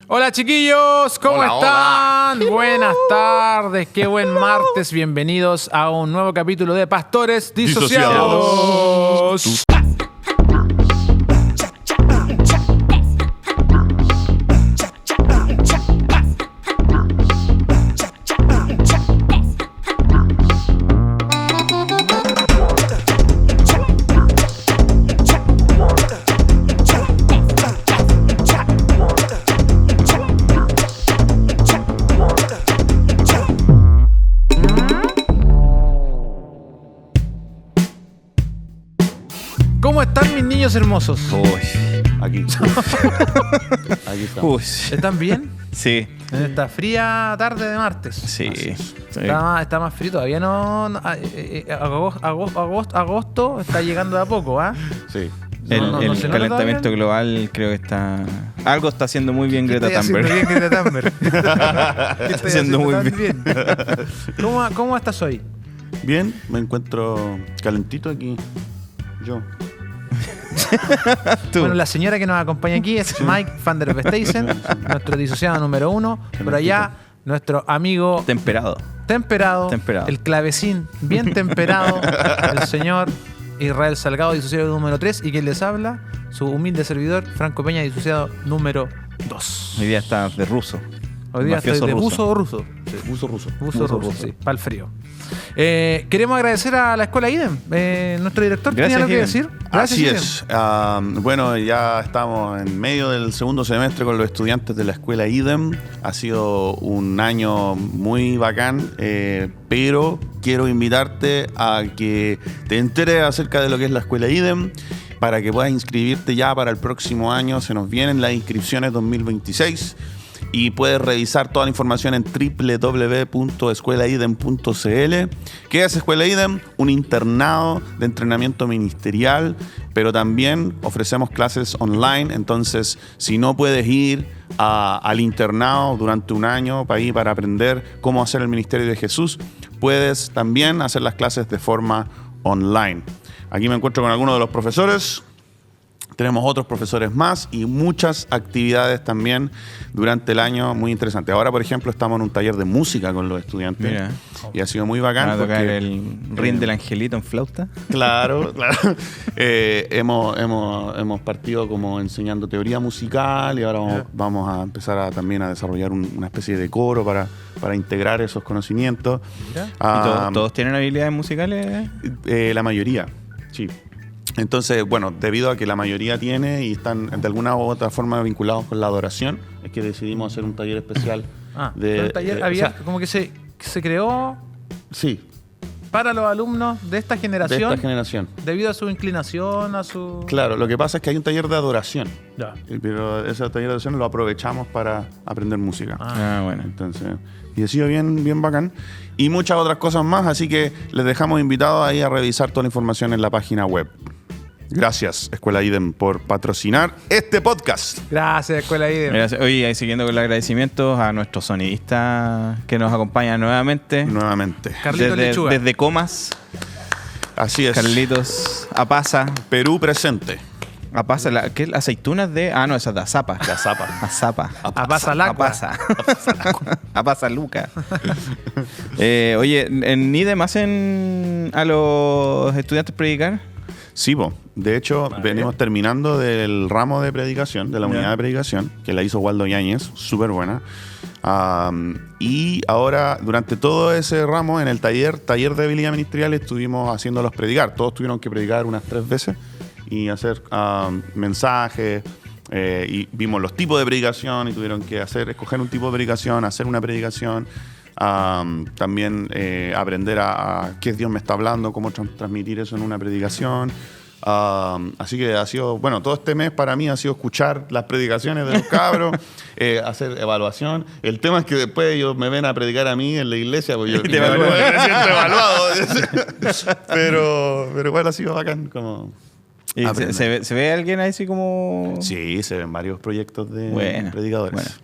Hola chiquillos, ¿cómo están? Hola. Buenas tardes, qué buen martes. Bienvenidos a un nuevo capítulo de Pastores Disociados. ¿Cómo están mis niños hermosos? Uy, aquí. Aquí estamos. Uy, ¿Están bien? sí, En esta fría tarde de martes. sí. Está más frío, todavía agosto está llegando de a poco, ¿ah? Sí. El se nota calentamiento todavía. global creo que está... Algo está haciendo muy bien Greta ¿Qué estoy haciendo Thunberg. bien, Greta Thunberg? ¿Qué estoy haciendo muy tan bien? ¿Cómo estás hoy? Bien, me encuentro calentito aquí. Yo. Tú. Bueno, la señora que nos acompaña aquí es Mike van der Vesteisen, nuestro disociado número 1. Por allá, nuestro amigo Temperado. temperado, Temperado. el clavecín bien temperado, el señor Israel Salgado, disociado número 3. Y quien les habla, su humilde servidor, Franco Peña, disociado número 2. Hoy día está de ruso. Hoy día estoy Mafioso de ruso. buzo ruso. Uso ruso. Buzo ruso, sí, para el frío. Queremos agradecer a la Escuela IDEM. Nuestro director tenía Gracias, algo que IDEM. decir. Gracias, Así IDEM. es. Bueno, ya estamos en medio del segundo semestre con los estudiantes de la escuela IDEM. Ha sido un año muy bacán, pero quiero invitarte a que te enteres acerca de lo que es la escuela IDEM para que puedas inscribirte ya para el próximo año. Se nos vienen las inscripciones 2026. Y puedes revisar toda la información en www.escuelaidem.cl. ¿Qué es Escuela IDEM? Un internado de entrenamiento ministerial, pero también ofrecemos clases online. Entonces, si no puedes ir al internado durante un año para aprender cómo hacer el ministerio de Jesús, puedes también hacer las clases de forma online. Aquí me encuentro con algunos de los profesores. Tenemos otros profesores más y muchas actividades también durante el año muy interesantes. Ahora, por ejemplo, estamos en un taller de música con los estudiantes. Mira. Y ha sido muy bacán. Van a tocar porque, el ring del angelito en flauta. Claro. Hemos partido como enseñando teoría musical y ahora vamos a empezar también a desarrollar una especie de coro para integrar esos conocimientos. Mira. ¿Y todos tienen habilidades musicales? La mayoría, sí. Entonces, bueno, debido a que la mayoría tiene y están de alguna u otra forma vinculados con la adoración, es que decidimos hacer un taller especial. Pero el taller había como que se creó Sí, para los alumnos de esta de generación, esta generación. debido a su inclinación, a su... Claro, lo que pasa es que hay un taller de adoración, Ya. pero ese taller de adoración lo aprovechamos para aprender música. Ah, bueno. Entonces, y ha sido bien bacán. Y muchas otras cosas más, así que les dejamos invitados ahí a revisar toda la información en la página web. Gracias, Escuela IDEM, por patrocinar este podcast. Gracias, Escuela IDEM. Gracias. Oye, ahí siguiendo con los agradecimientos a nuestro sonidista que nos acompaña nuevamente. Nuevamente. Carlitos Lechuga. Desde Comas, Así es. Carlitos, Apasa. Perú presente. Apasa, ¿qué? Aceitunas de... Ah, no, esa es de Azapa. La zapa. Azapa. Apasalacua. Apasa. Apasa Luca. Oye, ¿en IDEM hacen a los estudiantes predicar? Sí, de hecho, venimos terminando del ramo de predicación, de la unidad de predicación, que la hizo Waldo Yáñez, súper buena. Y ahora, durante todo ese ramo, en el taller de habilidad ministerial, estuvimos haciéndolos predicar. Todos tuvieron que predicar unas 3 veces y hacer mensajes. Y vimos los tipos de predicación y tuvieron que escoger un tipo de predicación, hacer una predicación. También aprender a qué Dios me está hablando, cómo transmitir eso en una predicación. Así que ha sido, bueno, todo este mes para mí ha sido escuchar las predicaciones de los cabros, hacer evaluación. El tema es que después ellos me ven a predicar a mí en la iglesia, pues yo Y te evalúan. me siento evaluado. pero igual ha sido bacán como... ¿Y se ve alguien ahí así como...? Sí, se ven varios proyectos de Buena, predicadores.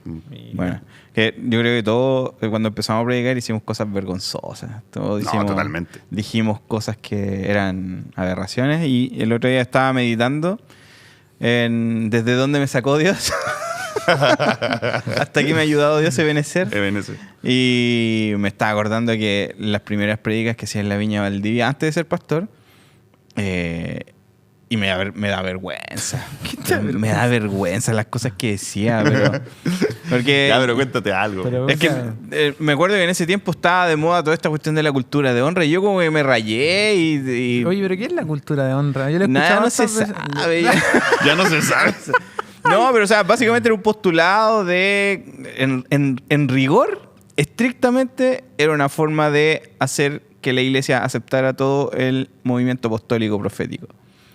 Bueno, que yo creo que todos, cuando empezamos a predicar, hicimos cosas vergonzosas. Todos totalmente. Dijimos cosas que eran aberraciones. Y el otro día estaba meditando en desde dónde me sacó Dios. Hasta aquí me ha ayudado Dios a Ebenecer. Ebenezer. Y me estaba acordando que las primeras prédicas que hacía en la Viña Valdivia, antes de ser pastor, y me da vergüenza. Me da vergüenza las cosas que decía, porque Ya, pero cuéntate algo. Pero- es que me acuerdo que en ese tiempo estaba de moda toda esta cuestión de la cultura de honra y yo como que me rayé y Oye, pero ¿qué es la cultura de honra? Yo lo he nada, escuchado no se hartas veces. sabe. Ya no se sabe. No, pero o sea, básicamente era un postulado en rigor, estrictamente, era una forma de hacer que la iglesia aceptara todo el movimiento apostólico profético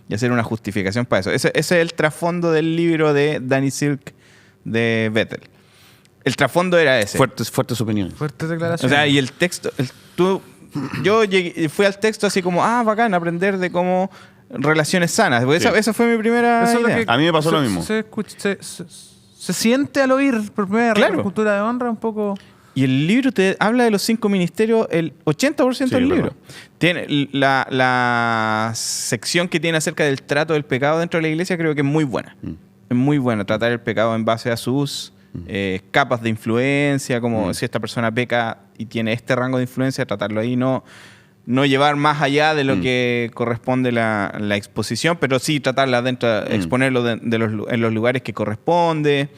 y hacer una justificación para eso. Ese es el trasfondo del libro de Danny Silk de Bethel. El trasfondo era ese. Fuertes opiniones. Fuertes O declaraciones. sea, y el texto, fui al texto así como, bacán, aprender de cómo relaciones sanas. Porque Sí. esa fue mi primera Eso es lo idea. que- A mí me pasó lo mismo. Se siente al oír por primera vez Claro. la cultura de honra un poco. Y el libro te habla de los 5 ministerios, el 80% Sí, del verdad. libro. Tiene la sección que tiene acerca del trato del pecado dentro de la iglesia, creo que es muy buena. Es muy buena tratar el pecado en base a sus capas de influencia, como si esta persona peca y tiene este rango de influencia, tratarlo ahí, no llevar más allá de lo que corresponde la exposición, pero sí tratarla dentro, exponerlo en los lugares que corresponde.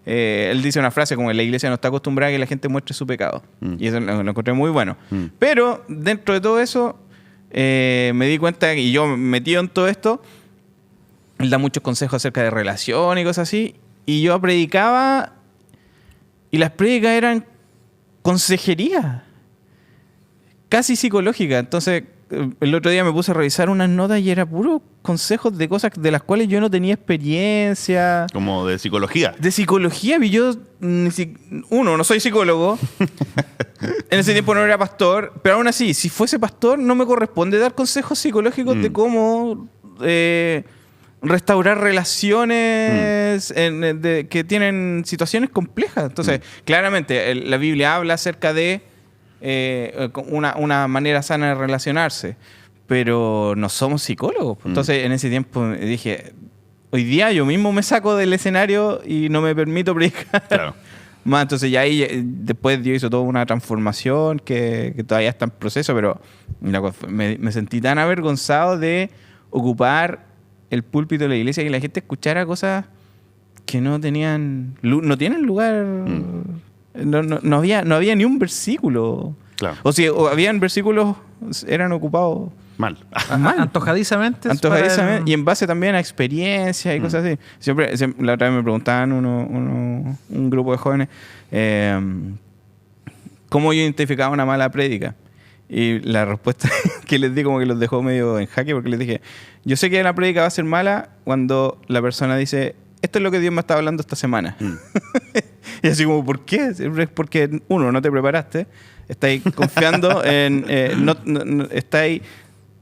Él dice una frase como: la iglesia no está acostumbrada a que la gente muestre su pecado. Y eso lo encontré muy bueno. Pero dentro de todo eso, me di cuenta, y yo metido en todo esto, él da muchos consejos acerca de relación y cosas así. Y yo predicaba, y las prédicas eran consejería, casi psicológica. Entonces, el otro día me puse a revisar unas notas y era puro consejos de cosas de las cuales yo no tenía experiencia. Como de psicología. De psicología, y yo no soy psicólogo. En ese tiempo no era pastor, pero aún así, si fuese pastor, no me corresponde dar consejos psicológicos de cómo restaurar relaciones que tienen situaciones complejas. Entonces, claramente, la Biblia habla acerca de una manera sana de relacionarse, pero no somos psicólogos. Entonces, en ese tiempo dije, hoy día yo mismo me saco del escenario y no me permito predicar. Claro. Más, entonces ya ahí después Dios hizo toda una transformación que todavía está en proceso, pero me sentí tan avergonzado de ocupar el púlpito de la iglesia y que la gente escuchara cosas que no tienen lugar. No había ni un versículo. Claro. O si habían versículos, eran ocupados Mal. Antojadizamente. y en base también a experiencias y cosas así. Siempre, la otra vez me preguntaban un grupo de jóvenes cómo yo identificaba una mala prédica. Y la respuesta que les di como que los dejó medio en jaque, porque les dije, yo sé que la prédica va a ser mala cuando la persona dice: esto es lo que Dios me está hablando esta semana. Y así como, ¿por qué? Es porque, uno, no te preparaste, estáis confiando estáis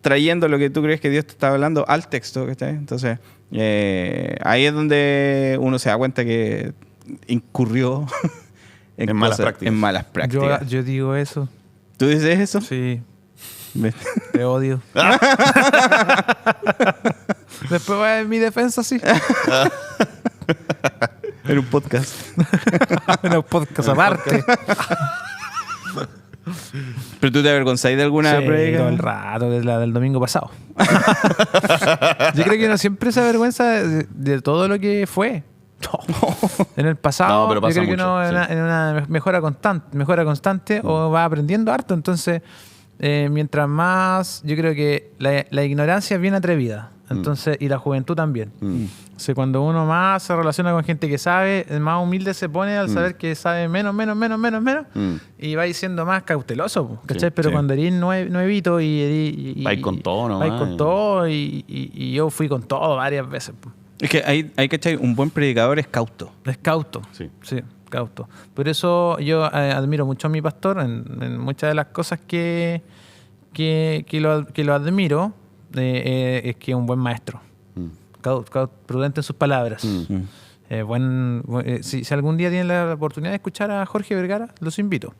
trayendo lo que tú crees que Dios te está hablando al texto, ¿cachai? Entonces, ahí es donde uno se da cuenta que incurrió En malas prácticas. En malas prácticas. Yo digo eso. ¿Tú dices eso? Sí. ¿Ves? Te odio. Después va en mi defensa, sí. En un podcast. En un podcast aparte. ¿Pero tú te avergonzáis de alguna Sí, prédica? todo el rato, de la del domingo pasado. Yo creo que uno siempre se avergüenza de todo lo que fue. En el pasado, No, pero pasa yo creo que mucho, uno sí. en una mejora constante o va aprendiendo harto. Entonces, mientras más, yo creo que la ignorancia es bien atrevida. Entonces, y la juventud también. O sea, cuando uno más se relaciona con gente que sabe, más humilde se pone al saber que sabe menos, y va siendo más cauteloso, ¿cachai? Sí, Pero sí. cuando eres nuevito y Vais con todo nomás. vais con todo y yo fui con todo varias veces. Es que hay ¿cachai? Un buen predicador es cauto. Es cauto. Sí. Sí, cauto. Por eso yo admiro mucho a mi pastor en muchas de las cosas que lo admiro. Es que es un buen maestro. Prudente en sus palabras. Si algún día tienen la oportunidad de escuchar a Jorge Vergara, los invito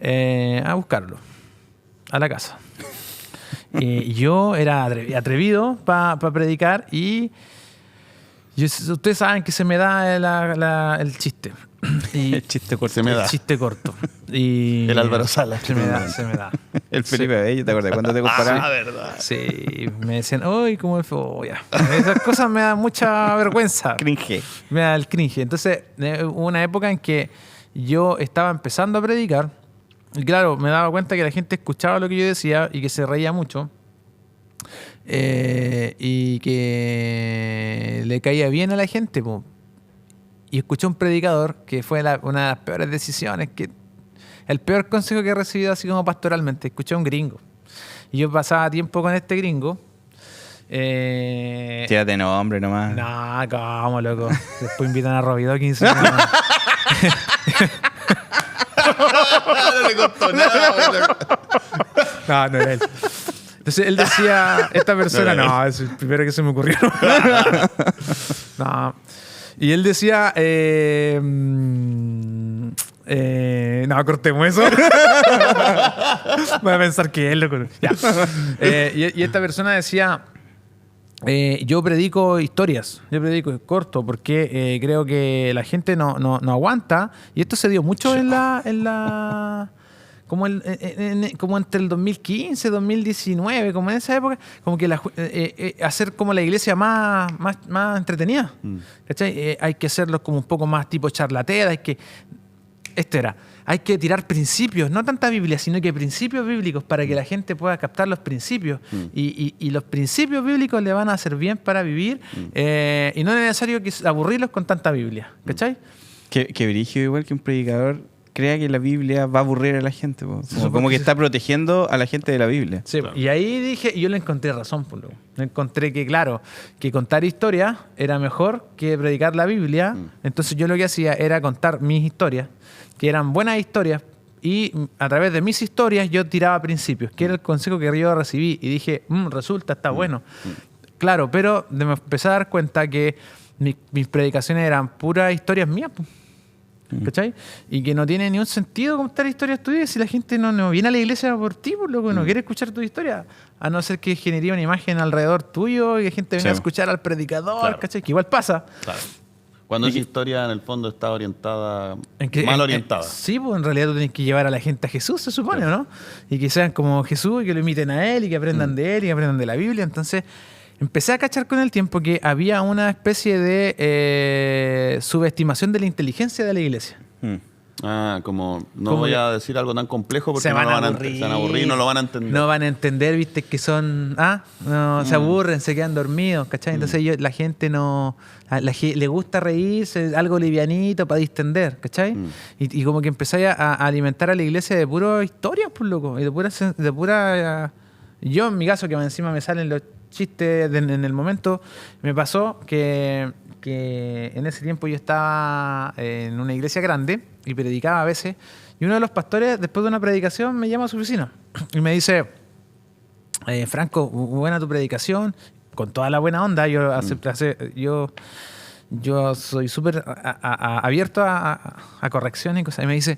a buscarlo a la casa. Yo era atrevido para predicar y Ustedes saben que se me da el chiste. Y El chiste corto. Se me da. El chiste corto. Y El Álvaro Salas. Se me da. El Felipe Bello, ¿te acuerdas cuando te comparaban? verdad. Sí, me decían, uy, ¿cómo fue? Oh, ya. Esas cosas me dan mucha vergüenza. Cringe. Me da el cringe. Entonces, hubo una época en que yo estaba empezando a predicar. Y claro, me daba cuenta que la gente escuchaba lo que yo decía y que se reía mucho. Y que le caía bien a la gente, po. Y escuché un predicador que fue una de las peores decisiones, el peor consejo que he recibido así como pastoralmente. Escuché a un gringo. Y yo pasaba tiempo con este gringo. Tírate nombre nomás. No, cómo, loco. Después invitan a Robbie Dawkins. No le costó nada. No era él. Entonces él decía, esta persona, no, es el primero que se me ocurrió. No. Y él decía, no, cortemos eso. Voy a pensar que él, loco. Ya. Y esta persona decía, yo predico historias, yo predico corto, porque creo que la gente no aguanta. Y esto se dio mucho en la como entre el 2015, 2019, como en esa época, como que hacer como la iglesia más entretenida. ¿Cachai? Hay que hacerlo como un poco más tipo charlatera, hay que tirar principios, no tanta Biblia, sino que principios bíblicos para que la gente pueda captar los principios. Y los principios bíblicos le van a hacer bien para vivir, y no es necesario aburrirlos con tanta Biblia. ¿Cachai? Que brígido, igual que un predicador crea que la Biblia va a aburrir a la gente. Como que está protegiendo a la gente de la Biblia. Sí, claro. Y ahí dije, y yo le encontré razón, pues, luego. Le encontré que, claro, que contar historias era mejor que predicar la Biblia. Entonces yo lo que hacía era contar mis historias, que eran buenas historias, y a través de mis historias yo tiraba principios, que era el consejo que yo recibí. Y dije, resulta, está bueno. Claro, pero me empecé a dar cuenta que mis predicaciones eran puras historias mías, pues. ¿Cachai? Y que no tiene ni un sentido contar historias tuyas si la gente no viene a la iglesia por ti, por lo que no quiere escuchar tu historia, a no ser que genere una imagen alrededor tuyo y que la gente venga a escuchar al predicador, claro. ¿Cachai? Que igual pasa. Claro. Cuando esa historia en el fondo está orientada, mal orientada. Sí, pues en realidad tú tienes que llevar a la gente a Jesús, se supone, claro. ¿No? Y que sean como Jesús y que lo imiten a Él y que aprendan de Él y que aprendan de la Biblia. Entonces empecé a cachar con el tiempo que había una especie de subestimación de la inteligencia de la iglesia. Como voy a decir algo tan complejo porque se van a aburrir, no lo van a entender. No van a entender, viste, que son... se aburren, se quedan dormidos, ¿cachai? Entonces la gente le gusta reírse, algo livianito para distender, ¿cachai? Y como que empecé a alimentar a la iglesia de pura historia, pues, loco. Y de pura yo, en mi caso, que encima me salen los chistes en el momento, me pasó que en ese tiempo yo estaba en una iglesia grande y predicaba a veces, y uno de los pastores, después de una predicación, me llama a su oficina y me dice, Franco, buena tu predicación, con toda la buena onda, yo soy súper abierto a correcciones y cosas, y me dice,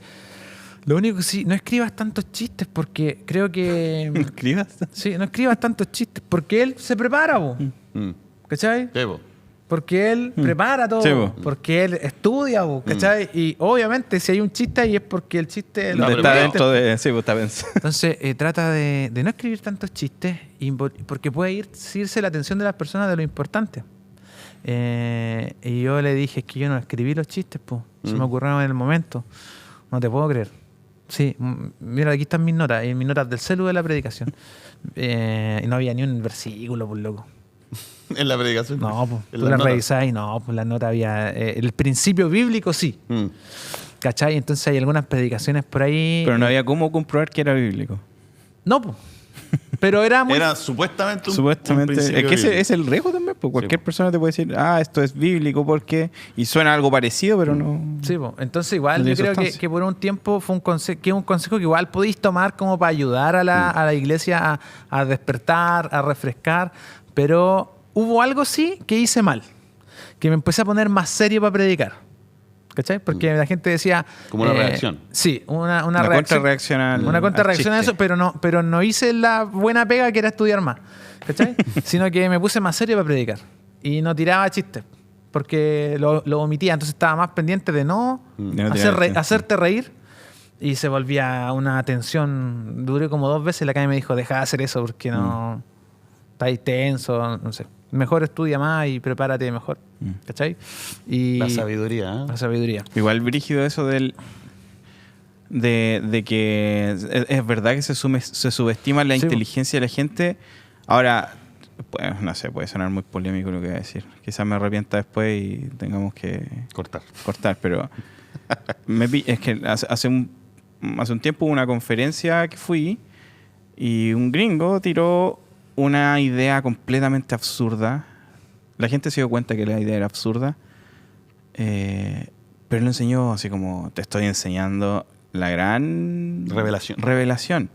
lo único que sí, no escribas tantos chistes porque creo que... ¿No escribas? Sí, no escribas tantos chistes porque él se prepara, ¿cachai? Sí, porque él prepara todo, sí, porque él estudia, ¿cachai? Y obviamente si hay un chiste ahí es porque el chiste... está dentro de... Sí, está pensando. Entonces trata de no escribir tantos chistes porque puede irse la atención de las personas de lo importante. Y yo le dije, es que yo no escribí los chistes, se me ocurrieron en el momento. No te puedo creer. Sí, mira, aquí están mis notas del celu de la predicación. Y no había ni un versículo, por loco. ¿En la predicación? No, pues tú la revisás y no, pues la nota había... el principio bíblico sí. ¿Cachai? Entonces hay algunas predicaciones por ahí... Pero no había cómo comprobar que era bíblico. No, pues. Pero era muy... Era supuestamente un es que ese es el riesgo también, pues cualquier persona te puede decir, esto es bíblico porque... Y suena algo parecido, pero no... Sí, pues. Entonces igual yo creo que por un tiempo fue un consejo que igual podéis tomar como para ayudar a la iglesia a despertar, a refrescar, pero... Hubo algo sí que hice mal, que me empecé a poner más serio para predicar. ¿Cachai? Porque la gente decía... Como una reacción. Sí, una contrarreacción una contrarreacción a eso, pero no hice la buena pega que era estudiar más. ¿Cachai? Sino que me puse más serio para predicar. Y no tiraba chistes. porque lo omitía. Entonces estaba más pendiente de no hacerte reír. Y se volvía una tensión. Duré como 2 veces. La Cami me dijo, deja de hacer eso porque no... Estáis tenso, no sé. Mejor estudia más y prepárate mejor. ¿Cachai? Y La sabiduría, ¿eh? la sabiduría. Igual brígido eso de que es verdad que se subestima la inteligencia de la gente. Ahora, pues, no sé, puede sonar muy polémico lo que voy a decir. Quizás me arrepienta después y tengamos que cortar, pero es que hace un tiempo hubo una conferencia que fui y un gringo tiró una idea completamente absurda. La gente se dio cuenta que la idea era absurda, pero lo enseñó así como, te estoy enseñando la gran revelación.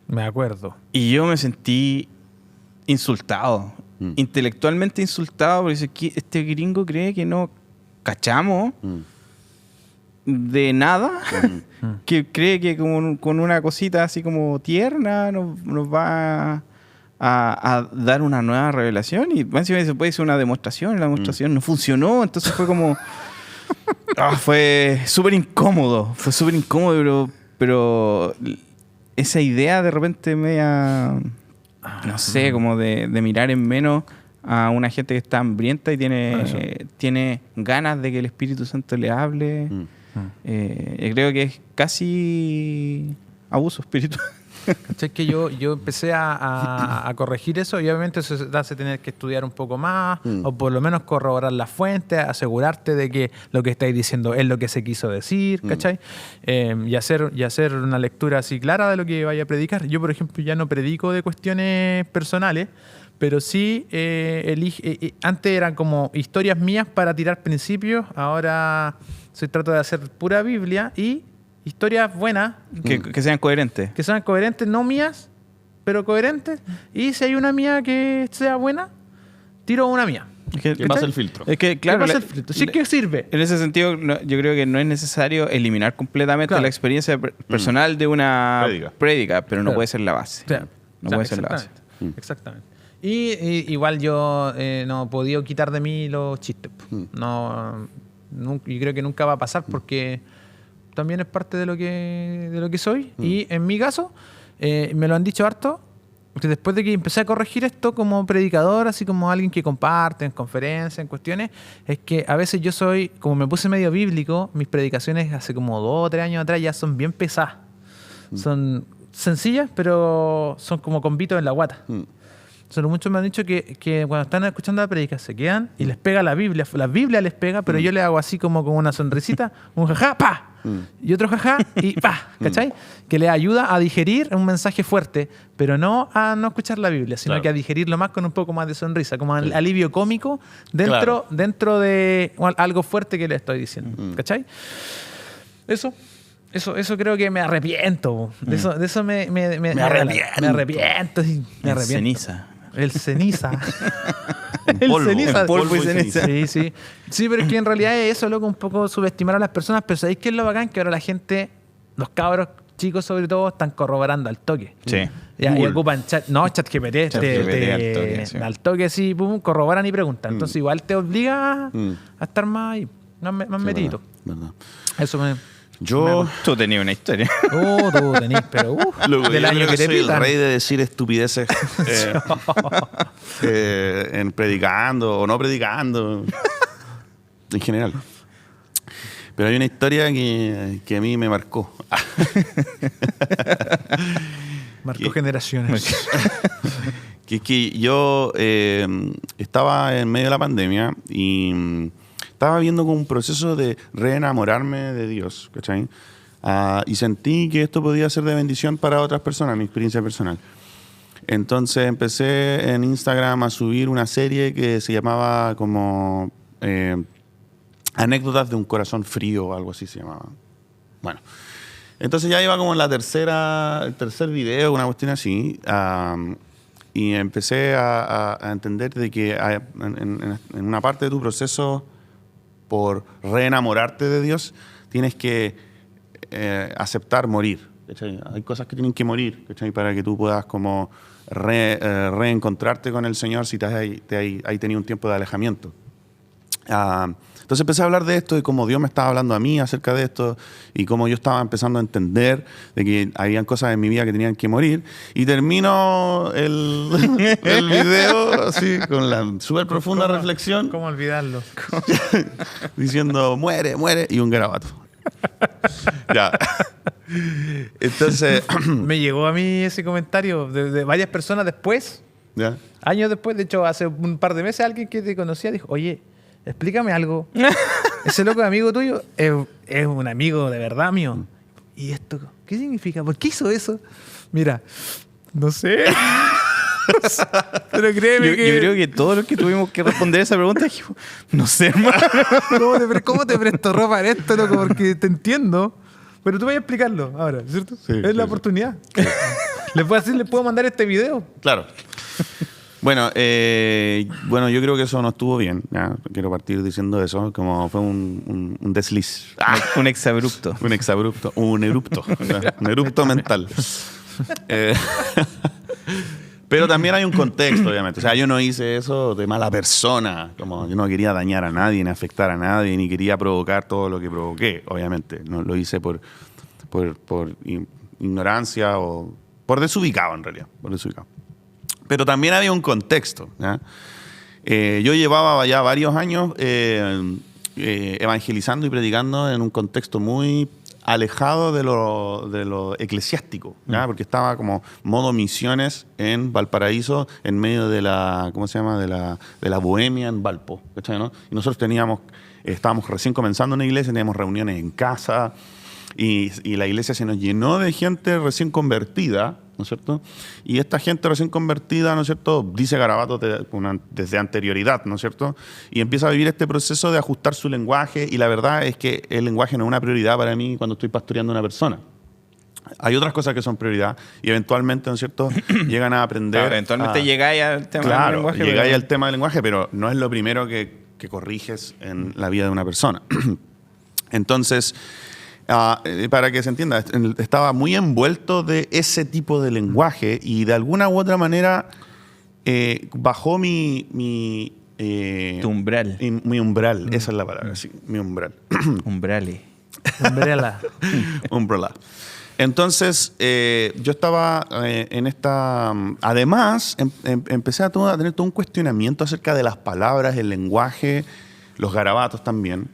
Me acuerdo. Y yo me sentí insultado, intelectualmente insultado, porque este gringo cree que no cachamos de nada, que cree que con una cosita así como tierna nos va a dar una nueva revelación, y encima se puede hacer una demostración, la demostración no funcionó, entonces fue como fue súper incómodo, pero esa idea de repente media, no sé, como de mirar en menos a una gente que está hambrienta y tiene ganas de que el Espíritu Santo le hable. Creo que es casi abuso espiritual. ¿Cachai? Que yo empecé a corregir eso, y obviamente eso te hace tener que estudiar un poco más, o por lo menos corroborar las fuentes, asegurarte de que lo que estáis diciendo es lo que se quiso decir, ¿cachai? Y hacer una lectura así clara de lo que vaya a predicar. Yo, por ejemplo, ya no predico de cuestiones personales, pero sí antes eran como historias mías para tirar principios, ahora trato de hacer pura Biblia y historias buenas. Que sean coherentes. Que sean coherentes, no mías, pero coherentes. Y si hay una mía que sea buena, tiro una mía. Que pasa el filtro. Es que, claro, sí que sirve. En ese sentido, yo creo que no es necesario eliminar completamente la experiencia personal de una prédica, pero no puede ser la base. No puede ser la base. Exactamente. Y igual yo no he podido quitar de mí los chistes. Yo creo que nunca va a pasar porque también es parte de lo que soy. Y en mi caso, me lo han dicho harto, que después de que empecé a corregir esto como predicador, así como alguien que comparte en conferencias, en cuestiones, es que a veces yo soy, como me puse medio bíblico, mis predicaciones hace como 2 o 3 años atrás ya son bien pesadas. Son sencillas, pero son como convitos en la guata. Entonces, muchos me han dicho que cuando están escuchando la predica se quedan y les pega la Biblia les pega, pero yo le hago así como con una sonrisita, un jajá, pa, y otro jajá y pa, ¿cachai? Que le ayuda a digerir un mensaje fuerte, pero no a no escuchar la Biblia, sino que a digerirlo más con un poco más de sonrisa, como alivio cómico dentro de algo fuerte que le estoy diciendo, ¿cachai? Eso creo que me arrepiento. De eso me arrepiento. Ceniza. El ceniza. El polvo y ceniza. Sí. Sí, pero es que en realidad es eso, loco, un poco subestimar a las personas. Pero ¿sabéis qué es lo bacán? Que ahora la gente, los cabros chicos sobre todo, están corroborando al toque. Sí. Y ocupan ChatGPT. Al toque, sí, pum, corroboran y preguntan. Entonces igual te obliga a estar más metido. Verdad. Eso me... Tú tenías una historia. Tú tenías, pero del año que te soy pitan. El rey de decir estupideces en predicando o no predicando, en general. Pero hay una historia que a mí me marcó. Marcó generaciones. Que es que yo estaba en medio de la pandemia y estaba viendo como un proceso de reenamorarme de Dios, ¿cachai? Y sentí que esto podía ser de bendición para otras personas, mi experiencia personal. Entonces empecé en Instagram a subir una serie que se llamaba como Anécdotas de un corazón frío o algo así se llamaba. Bueno, entonces ya iba como en el tercer video, una cuestión así, y empecé a entender de que en una parte de tu proceso por reenamorarte de Dios, tienes que aceptar morir, ¿cachai? Hay cosas que tienen que morir, ¿cachai? Para que tú puedas como reencontrarte con el Señor si hay tenido un tiempo de alejamiento. Entonces empecé a hablar de esto y cómo Dios me estaba hablando a mí acerca de esto y cómo yo estaba empezando a entender de que habían cosas en mi vida que tenían que morir. Y termino el video así con la súper profunda reflexión. ¿Cómo olvidarlo? Diciendo, muere, muere, y un garabato. Ya. Entonces... Me llegó a mí ese comentario de varias personas después, ¿Ya? años después. De hecho, hace un par de meses alguien que te conocía dijo, oye, explícame algo. Ese loco amigo tuyo es un amigo de verdad mío. ¿Y esto qué significa? ¿Por qué hizo eso? Mira, no sé. Pero créeme Yo creo que todos los que tuvimos que responder esa pregunta dijimos, no sé, hermano. ¿Cómo te presto ropa en esto, loco? Porque te entiendo. Pero tú vas a explicarlo ahora, ¿cierto? Sí, es la sí. oportunidad. Les puedo mandar este video. Claro. Bueno, yo creo que eso no estuvo bien. Ya, quiero partir diciendo eso, como fue un desliz. Un exabrupto. Un exabrupto, un erupto. Un erupto mental. Pero también hay un contexto, obviamente. O sea, yo no hice eso de mala persona. Como yo no quería dañar a nadie, ni afectar a nadie, ni quería provocar todo lo que provoqué, obviamente. No lo hice por ignorancia o por desubicado, en realidad. Por desubicado. Pero también había un contexto. ¿Ya? Yo llevaba ya varios años evangelizando y predicando en un contexto muy alejado de lo eclesiástico, ¿ya? Porque estaba como modo misiones en Valparaíso, en medio de la, ¿cómo se llama? De la bohemia en Valpo, ¿cachai, no? Y nosotros estábamos recién comenzando una iglesia, teníamos reuniones en casa y la iglesia se nos llenó de gente recién convertida, ¿no es cierto? Y esta gente recién convertida, ¿no es cierto?, dice garabatos desde anterioridad, ¿no es cierto? Y empieza a vivir este proceso de ajustar su lenguaje, y la verdad es que el lenguaje no es una prioridad para mí cuando estoy pastoreando a una persona. Hay otras cosas que son prioridad y eventualmente, ¿no es cierto?, llegan a aprender. Claro, eventualmente llegáis al tema del lenguaje. Llegáis pero... al tema del lenguaje, pero no es lo primero que corriges en la vida de una persona. Entonces... para que se entienda, estaba muy envuelto de ese tipo de lenguaje y de alguna u otra manera bajó tu umbral. mi umbral, esa es la palabra, sí, mi umbral. Umbrale. Umbrella. Umbrella. Entonces, yo estaba en esta... Además, empecé a tener todo un cuestionamiento acerca de las palabras, el lenguaje, los garabatos también.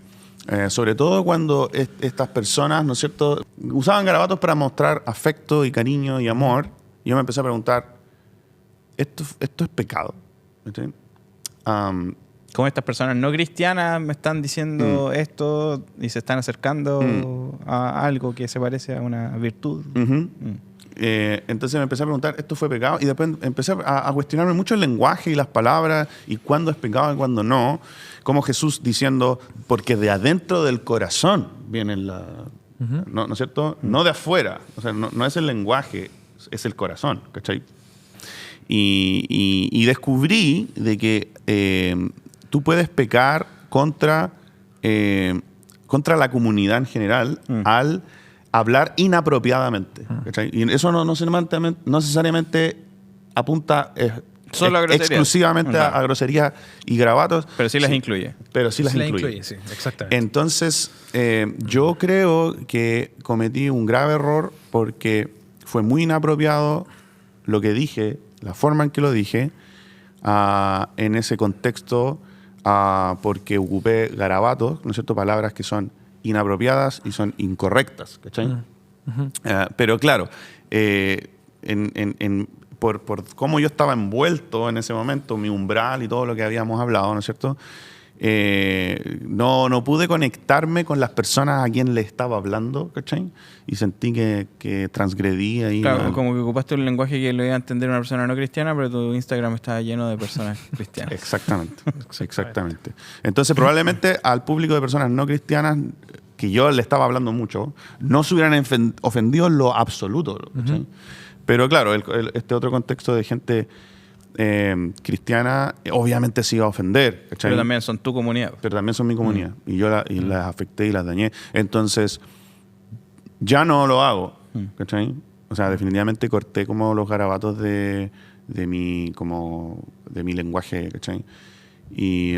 Sobre todo cuando estas personas, ¿no es cierto?, usaban garabatos para mostrar afecto y cariño y amor. Y yo me empecé a preguntar, ¿esto es pecado? ¿Sí? Como estas personas no cristianas me están diciendo esto y se están acercando a algo que se parece a una virtud. Entonces me empecé a preguntar, ¿esto fue pecado? Y después empecé a cuestionarme mucho el lenguaje y las palabras y cuándo es pecado y cuándo no. Como Jesús diciendo, porque de adentro del corazón viene ¿no es cierto? No de afuera. O sea, no es el lenguaje, es el corazón, ¿cachai? Y descubrí de que tú puedes pecar contra la comunidad en general al hablar inapropiadamente. ¿Cachai? Y eso no necesariamente apunta solo a groserías. Exclusivamente a groserías y garabatos. Pero sí las incluye. Pero sí las incluye. Sí, exactamente. Entonces, yo creo que cometí un grave error porque fue muy inapropiado lo que dije, la forma en que lo dije, en ese contexto, porque ocupé garabatos, ¿no es cierto?, palabras que son inapropiadas y son incorrectas, ¿cachai? Pero claro, por cómo yo estaba envuelto en ese momento, mi umbral y todo lo que habíamos hablado, ¿no es cierto?, no pude conectarme con las personas a quien le estaba hablando, ¿cachai? Y sentí que transgredí ahí. Claro, como que ocupaste un lenguaje que lo iba a entender una persona no cristiana, pero tu Instagram estaba lleno de personas cristianas. Exactamente. Entonces, probablemente al público de personas no cristianas, que yo le estaba hablando mucho, no se hubieran ofendido en lo absoluto, ¿cachai? Pero claro, este otro contexto de gente cristiana, obviamente se iba a ofender, ¿cachai? Pero también son tu comunidad. Pero también son mi comunidad. Y yo las afecté y las dañé. Entonces, ya no lo hago, ¿cachai? O sea, definitivamente corté como los garabatos de mi lenguaje, ¿cachai? Y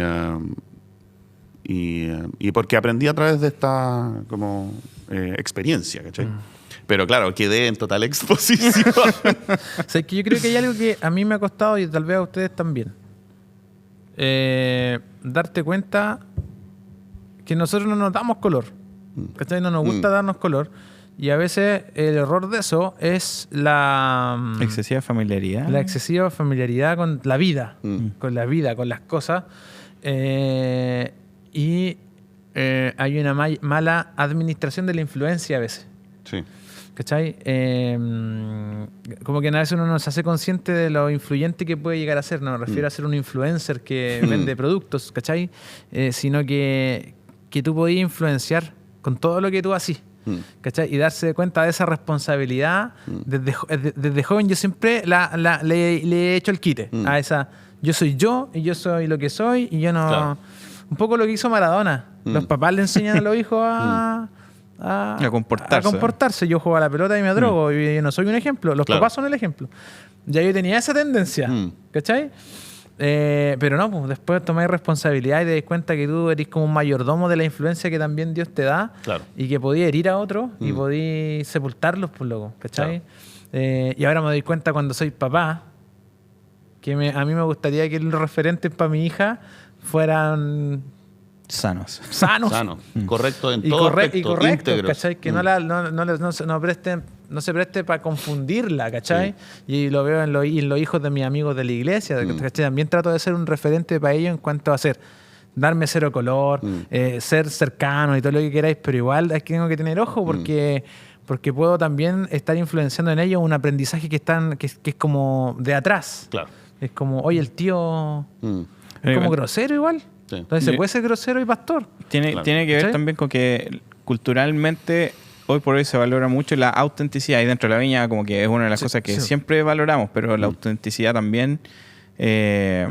y porque aprendí a través de esta como experiencia, ¿cachai? Pero claro, quedé en total exposición. O sea, que yo creo que hay algo que a mí me ha costado y tal vez a ustedes también. Darte cuenta que nosotros no nos damos color. ¿Cachai? No nos gusta darnos color. Y a veces el error de eso es la excesiva familiaridad. La excesiva familiaridad con la vida, con las cosas. Y hay una mala administración de la influencia a veces. Sí. ¿Cachai? Como que a veces uno no se hace consciente de lo influyente que puede llegar a ser. No me refiero a ser un influencer que vende productos, ¿cachai? Sino que tú podías influenciar con todo lo que tú haces. ¿Cachai? Y darse cuenta de esa responsabilidad. Desde joven yo siempre le he hecho el quite a esa... Yo soy yo y yo soy lo que soy y yo no... Claro. Un poco lo que hizo Maradona. Los papás le enseñan a los hijos a comportarse. Yo juego a la pelota y me drogo y yo no soy un ejemplo. Los papás son el ejemplo. Ya yo tenía esa tendencia, ¿cachai? Pero no, pues después tomé responsabilidad y te das cuenta que tú eres como un mayordomo de la influencia que también Dios te da y que podías herir a otros y podías sepultarlos, pues loco, ¿cachai? Claro. Y ahora me doy cuenta cuando soy papá que a mí me gustaría que los referentes para mi hija fueran... Sanos. Correcto en todo aspecto, correcto, ¿cachai? Que no se preste para confundirla, ¿cachai? Y lo veo en los hijos de mis amigos de la iglesia, ¿cachai? También trato de ser un referente para ellos en cuanto a darme cero color, ser cercano y todo lo que queráis, pero igual tengo que tener ojo porque puedo también estar influenciando en ellos un aprendizaje que es como de atrás. Claro. Es como, oye, el tío es como grosero igual. Sí. Entonces se puede ser grosero y pastor. Tiene que ver también con que culturalmente hoy por hoy se valora mucho la autenticidad y dentro de la viña como que es una de las cosas que siempre valoramos, pero la autenticidad también tiene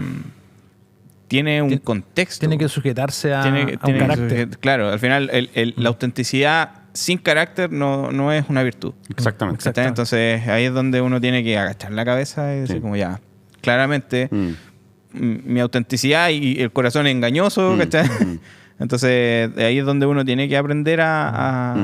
un contexto. Tiene que sujetarse a un carácter. Claro, al final la autenticidad sin carácter no es una virtud. Exactamente. Entonces ahí es donde uno tiene que agachar la cabeza y decir como ya, claramente... mi autenticidad y el corazón es engañoso, ¿cachai? Entonces, ahí es donde uno tiene que aprender a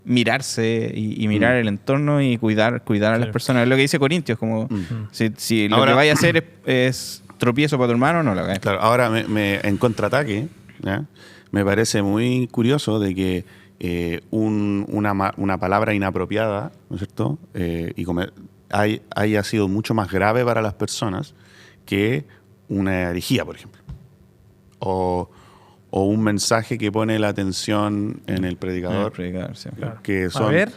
mirarse y mirar el entorno y cuidar a las personas. Es lo que dice Corintios, como si lo que vaya a hacer es tropiezo para tu hermano, no lo hagas. Claro, ahora en contraataque, ¿ya? Me parece muy curioso de que una palabra inapropiada, ¿no es cierto? Haya sido mucho más grave para las personas que una herejía, por ejemplo. O un mensaje que pone la atención en el predicador. Sí, claro. Que son, a ver.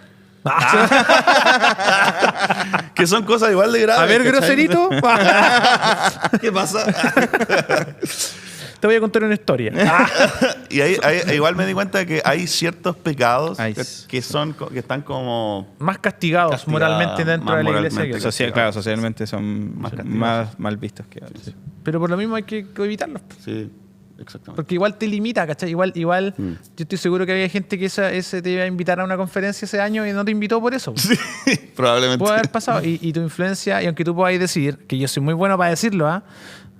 que son cosas igual de graves. A ver, groserito. ¿Qué pasa? Te voy a contar una historia. Y ahí igual me di cuenta de que hay ciertos pecados que están como... más castigados moralmente dentro de la iglesia. Claro, socialmente son más mal vistos que otros. Sí. Pero por lo mismo hay que evitarlos. Sí, exactamente. Porque igual te limita, ¿cachai? Igual yo estoy seguro que había gente que ese te iba a invitar a una conferencia ese año y no te invitó por eso. Sí, probablemente. Puede haber pasado. Y tu influencia, y aunque tú podáis decir, que yo soy muy bueno para decirlo,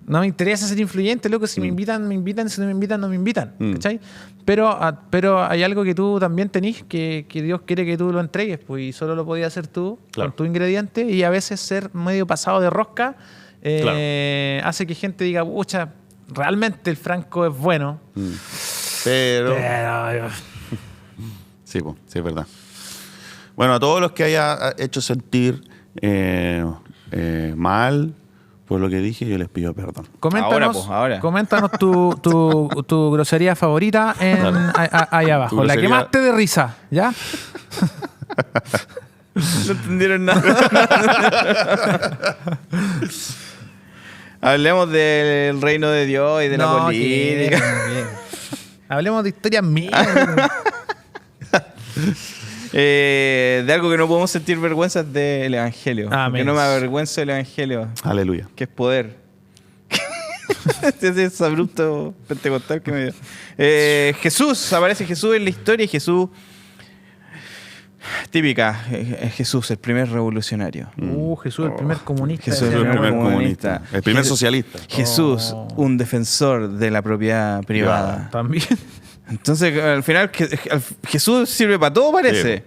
no me interesa ser influyente, loco. Si me invitan, me invitan. Si no me invitan, no me invitan. ¿Cachai? Pero hay algo que tú también tenés que Dios quiere que tú lo entregues, pues, y solo lo podías hacer tú, con tu ingrediente. Y a veces ser medio pasado de rosca hace que gente diga, pucha, realmente el Franco es bueno. Pero sí, es verdad. Bueno, a todos los que haya hecho sentir mal por lo que dije, yo les pido perdón. Coméntanos tu grosería favorita ahí abajo. La que más te dé risa, ¿ya? No entendieron nada. Hablemos del reino de Dios y de la política. Hablemos de historias mías. De algo que no podemos sentir vergüenza es del Evangelio. Amén. Que no me avergüenzo del Evangelio. Aleluya. Que es poder. Ese abrupto pentecostal que me dio. Jesús, aparece Jesús en la historia y Jesús Típica, Jesús, el primer revolucionario. Jesús, el primer comunista. Jesús, El primer comunista. El primer Jesús- socialista. Jesús, un defensor de la propiedad privada. También. Entonces, al final, Jesús sirve para todo, parece. Sí.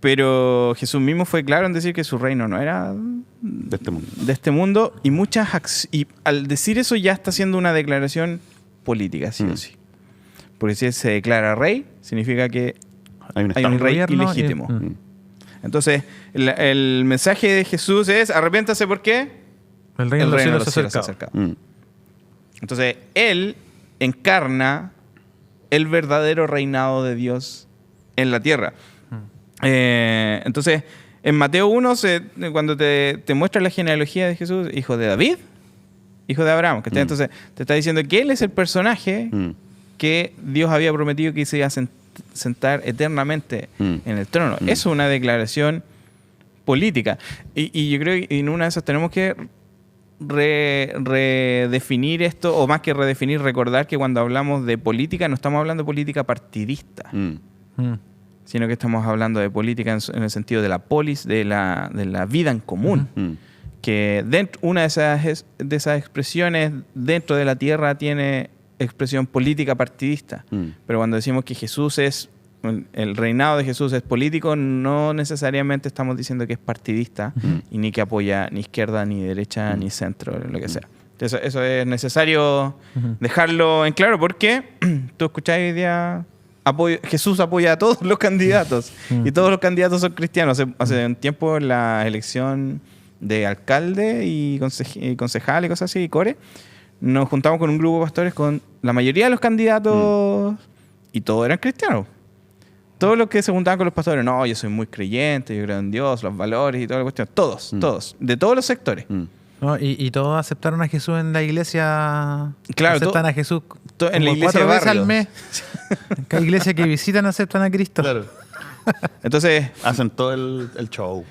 Pero Jesús mismo fue claro en decir que su reino no era De este mundo. de este mundo. Y al decir eso ya está haciendo una declaración política, sí o sí. Porque si él se declara rey, significa que Hay un hay un estado. rey gobierno ilegítimo. y- Entonces, el mensaje de Jesús es: arrepiéntase, ¿por qué? El reino de los cielos se ha acercado. Entonces, él encarna el verdadero reinado de Dios en la tierra. Entonces, en Mateo 1, cuando te muestra la genealogía de Jesús, hijo de David, hijo de Abraham, ¿cachai? Entonces, te está diciendo que él es el personaje que Dios había prometido que se iba a sentar eternamente en el trono. Eso es una declaración política. Y yo creo que en una de esas tenemos que redefinir esto, o más que redefinir, recordar que cuando hablamos de política no estamos hablando de política partidista, sino que estamos hablando de política en el sentido de la polis, de la vida en común. Que una de esas expresiones dentro de la tierra tiene expresión política partidista. Pero cuando decimos que Jesús el reinado de Jesús es político, no necesariamente estamos diciendo que es partidista y ni que apoya ni izquierda, ni derecha, ni centro, lo que sea. Eso es necesario dejarlo en claro, porque tú escucháis hoy día Jesús apoya a todos los candidatos y todos los candidatos son cristianos. Hace un tiempo en la elección de alcalde y concejal y cosas así, y core, nos juntamos con un grupo de pastores con la mayoría de los candidatos y todos eran cristianos. Todos los que se juntaban con los pastores, no, yo soy muy creyente, yo creo en Dios, los valores y toda la cuestión. Todos, de todos los sectores. No, y todos aceptaron a Jesús en la iglesia. Claro, aceptan a Jesús en la como iglesia 4 de veces al barrio. mes. En cada iglesia que visitan aceptan a Cristo. Claro. Entonces, Hacen todo el show.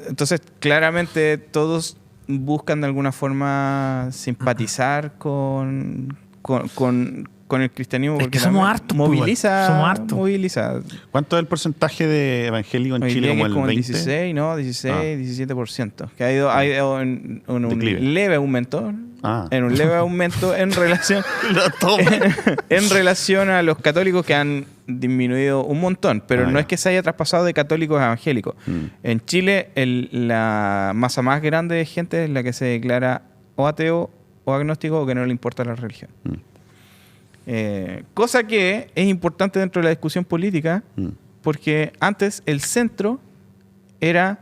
entonces, claramente todos buscan de alguna forma simpatizar con el cristianismo. Es Porque que somos también hartos, pues, moviliza, somos hartos. moviliza. ¿Cuánto es el porcentaje de evangélicos en Hoy Chile? día que ¿Como es el como 20? 16, ¿no? 16, 17%. Que ha ido en un Declive. leve aumento. Ah. En un leve aumento en relación en relación a los católicos, que han disminuido un montón. Pero no ya. es que se haya traspasado de católicos a evangélicos. En Chile, la masa más grande de gente es la que se declara o ateo o agnóstico, o que no le importa la religión. Cosa que es importante dentro de la discusión política, porque antes el centro era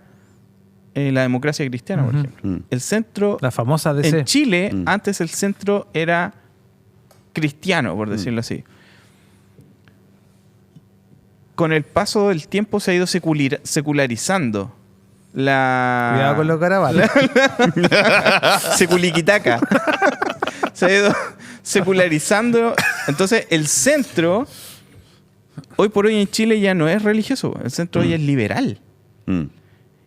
la democracia cristiana, por ejemplo. El centro, La famosa DC. en Chile, antes el centro era cristiano, por decirlo así. Con el paso del tiempo se ha ido secularizando Cuidado con los caravanos. seculiquitaca. Se ha ido secularizando. Entonces, el centro, hoy por hoy en Chile ya no es religioso. El centro hoy es liberal.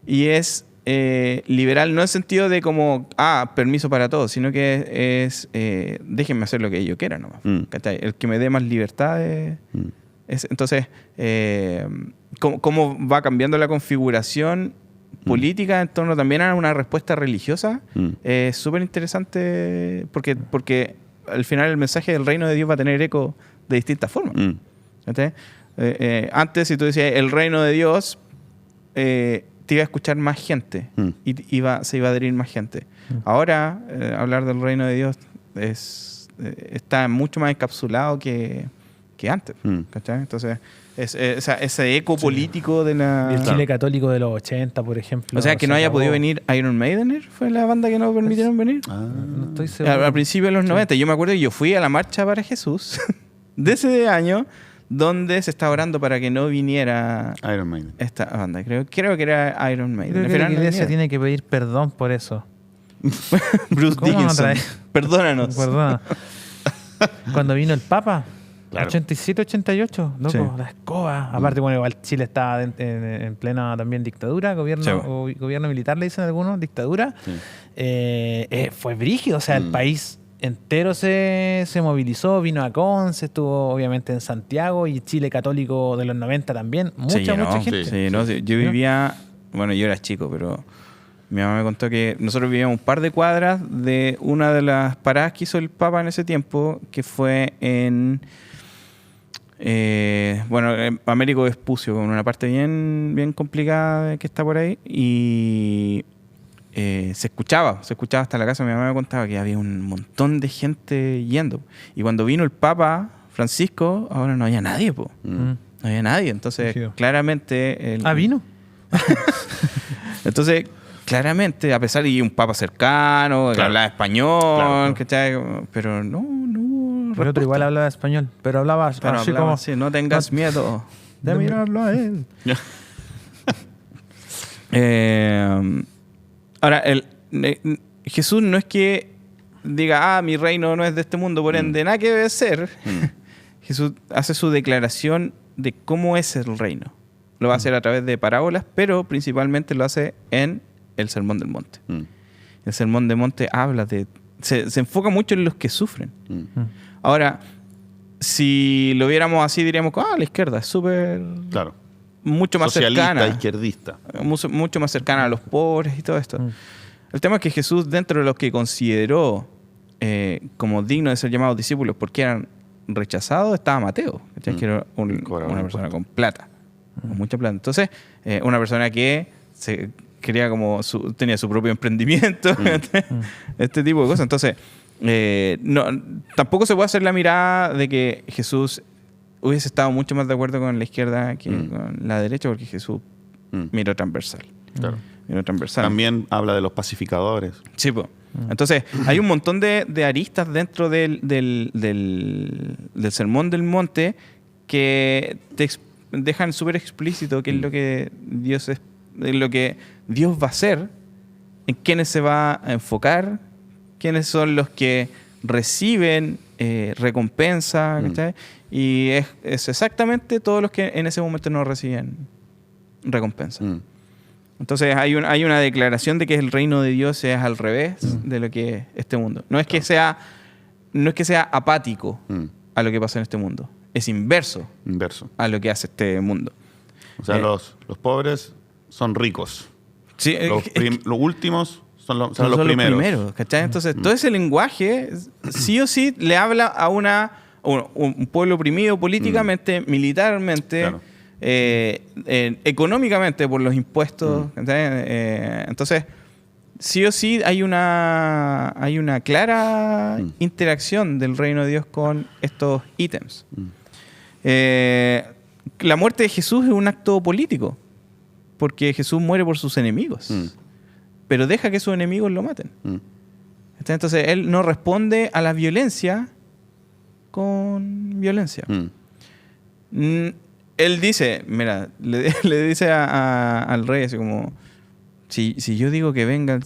Y es liberal no en el sentido de como, permiso para todos, sino que es déjenme hacer lo que yo quiera nomás. ¿Cachai? El que me dé más libertad entonces, ¿cómo va cambiando la configuración política en torno también a una respuesta religiosa? Es súper interesante porque al final el mensaje del reino de Dios va a tener eco de distintas formas. Antes, si tú decías el reino de Dios, te iba a escuchar más gente y se iba a adherir más gente. Ahora, hablar del reino de Dios está mucho más encapsulado que antes. ¿Cachai? Entonces, ese eco político de la... Y el Chile católico de los 80, por ejemplo. O sea, que no haya podido venir Iron Maiden, ¿fue la banda que no permitieron venir? No estoy seguro. Al principio de los 90. Yo me acuerdo que yo fui a la Marcha para Jesús de ese año, donde se estaba orando para que no viniera Iron Maiden. esta banda. Creo que era Iron Maiden. Creo Al que final la no iglesia vinieron. tiene que pedir perdón por eso. Bruce ¿Cómo no Dickinson. trae? Perdónanos. Perdona. Cuando vino el Papa, Claro. 87, 88, loco, Sí. la escoba. Aparte, bueno, igual Chile estaba en plena también dictadura, gobierno, Sí. gobierno militar, le dicen algunos, dictadura. Fue brígido, o sea, el país entero se movilizó, vino a Conce, estuvo obviamente en Santiago y Chile Católico de los 90 también. Mucha gente. Sí, no, sí. Yo vivía, bueno, yo era chico, pero mi mamá me contó que nosotros vivíamos un par de cuadras de una de las paradas que hizo el Papa en ese tiempo, que fue en Américo Vespucio, con una parte bien complicada que está por ahí, y se escuchaba hasta la casa. Mi mamá me contaba que había un montón de gente yendo, y cuando vino el Papa Francisco, ahora no había nadie, no había nadie, entonces claramente ¿vino? Entonces claramente, a pesar de un Papa cercano, que hablaba español, pero no hubo el otro igual hablaba español, pero hablaba así como... Así, no tengas miedo de mirarlo a él. Ahora, Jesús no es que diga, mi reino no es de este mundo, por ende, nada que debe ser. Jesús hace su declaración de cómo es el reino. Lo va a hacer a través de parábolas, pero principalmente lo hace en el Sermón del Monte. El Sermón del Monte habla de... Se enfoca mucho en los que sufren. Ahora, si lo viéramos así, diríamos, la izquierda es súper... Claro. Mucho más socialista, cercana. izquierdista. Mucho más cercana a los pobres y todo esto. El tema es que Jesús, dentro de los que consideró como digno de ser llamados discípulos porque eran rechazados, estaba Mateo, que era una persona con plata, con mucha plata. Entonces, una persona que se quería tenía su propio emprendimiento, este tipo de cosas. Entonces, tampoco se puede hacer la mirada de que Jesús hubiese estado mucho más de acuerdo con la izquierda que con la derecha, porque Jesús miró transversal. Claro. Miró transversal. También habla de los pacificadores. Sí, pues. Entonces, hay un montón de aristas dentro del Sermón del Monte que te dejan súper explícito qué es lo que Dios va a hacer, en quiénes se va a enfocar, quiénes son los que reciben recompensa, y es exactamente todos los que en ese momento no reciben recompensa. Entonces hay una declaración de que el reino de Dios es al revés de lo que es este mundo. No es que sea apático a lo que pasa en este mundo, es inverso a lo que hace este mundo. O sea, los pobres son ricos. Sí, los últimos son los primeros. ¿Cachai? Entonces, todo ese lenguaje sí o sí le habla a un pueblo oprimido políticamente, militarmente, económicamente por los impuestos. Entonces, sí o sí hay una clara interacción del reino de Dios con estos ítems. La muerte de Jesús es un acto político, porque Jesús muere por sus enemigos, pero deja que sus enemigos lo maten. Entonces, Él no responde a la violencia con violencia. Él dice, mira, le dice al rey así como, si yo digo que venga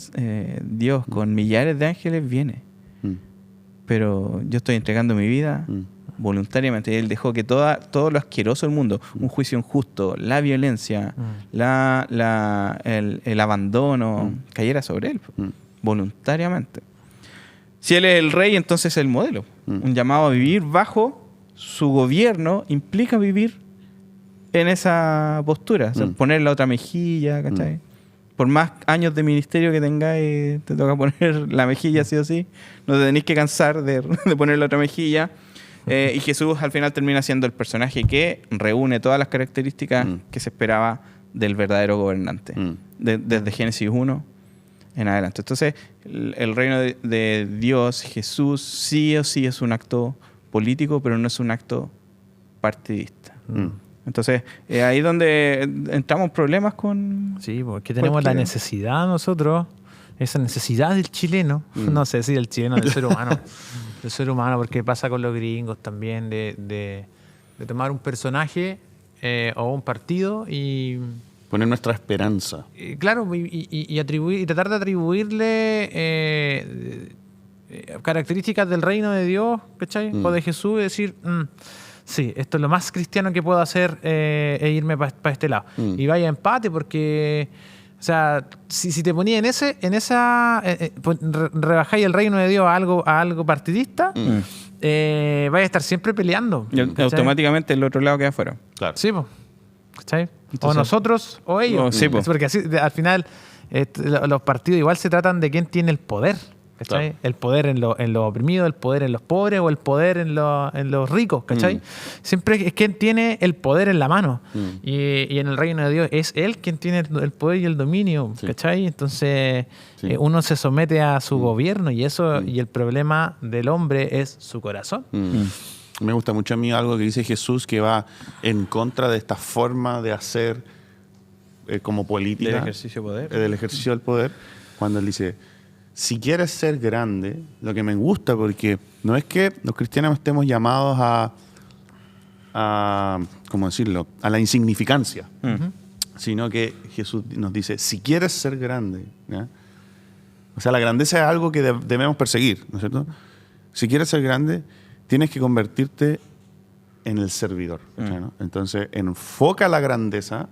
Dios con millares de ángeles, viene. Pero yo estoy entregando mi vida voluntariamente. Él dejó que todo lo asqueroso del mundo, un juicio injusto, la violencia, el abandono, cayera sobre él voluntariamente. Si él es el rey, entonces es el modelo. Un llamado a vivir bajo su gobierno implica vivir en esa postura, o sea, poner la otra mejilla, ¿cachai? Por más años de ministerio que tengáis, te toca poner la mejilla sí o sí. No te tenéis que cansar de poner la otra mejilla. Y Jesús al final termina siendo el personaje que reúne todas las características que se esperaba del verdadero gobernante. Desde Génesis 1 en adelante. Entonces, el reino de Dios, Jesús, sí o sí es un acto político, pero no es un acto partidista. Entonces, ahí es donde entramos problemas con... Sí, porque tenemos la necesidad nosotros, esa necesidad del chileno, no sé si del chileno, del ser humano, del ser humano, porque pasa con los gringos también, de tomar un personaje o un partido y... poner nuestra esperanza. Claro, y tratar de atribuirle características del reino de Dios, ¿cachai? O de Jesús, y decir, sí, esto es lo más cristiano que puedo hacer, e irme para este lado. Y vaya empate porque O sea, si te ponías rebajáis el reino de Dios a algo partidista, vais a estar siempre peleando. Y automáticamente el otro lado queda afuera. Claro. Sí, pues. ¿Cachai? Entonces, o nosotros o ellos. Sí, po. Es porque así, al final, los partidos igual se tratan de quién tiene el poder. ¿Cachai? Claro. El poder en los oprimidos, el poder en los pobres o el poder en los ricos. ¿Cachai? Siempre es quien tiene el poder en la mano. Y en el reino de Dios es él quien tiene el poder y el dominio. Sí. ¿Cachai? Entonces Sí. uno se somete a su gobierno y eso y el problema del hombre es su corazón. Me gusta mucho a mí algo que dice Jesús que va en contra de esta forma de hacer como política. Del ejercicio de poder. Del ejercicio del poder. Cuando él dice, si quieres ser grande, lo que me gusta, porque no es que los cristianos estemos llamados a ¿cómo decirlo? A la insignificancia. Sino que Jesús nos dice, si quieres ser grande, ¿ya? O sea, la grandeza es algo que debemos perseguir, ¿no es cierto? Si quieres ser grande, tienes que convertirte en el servidor. ¿no? Entonces, enfoca la grandeza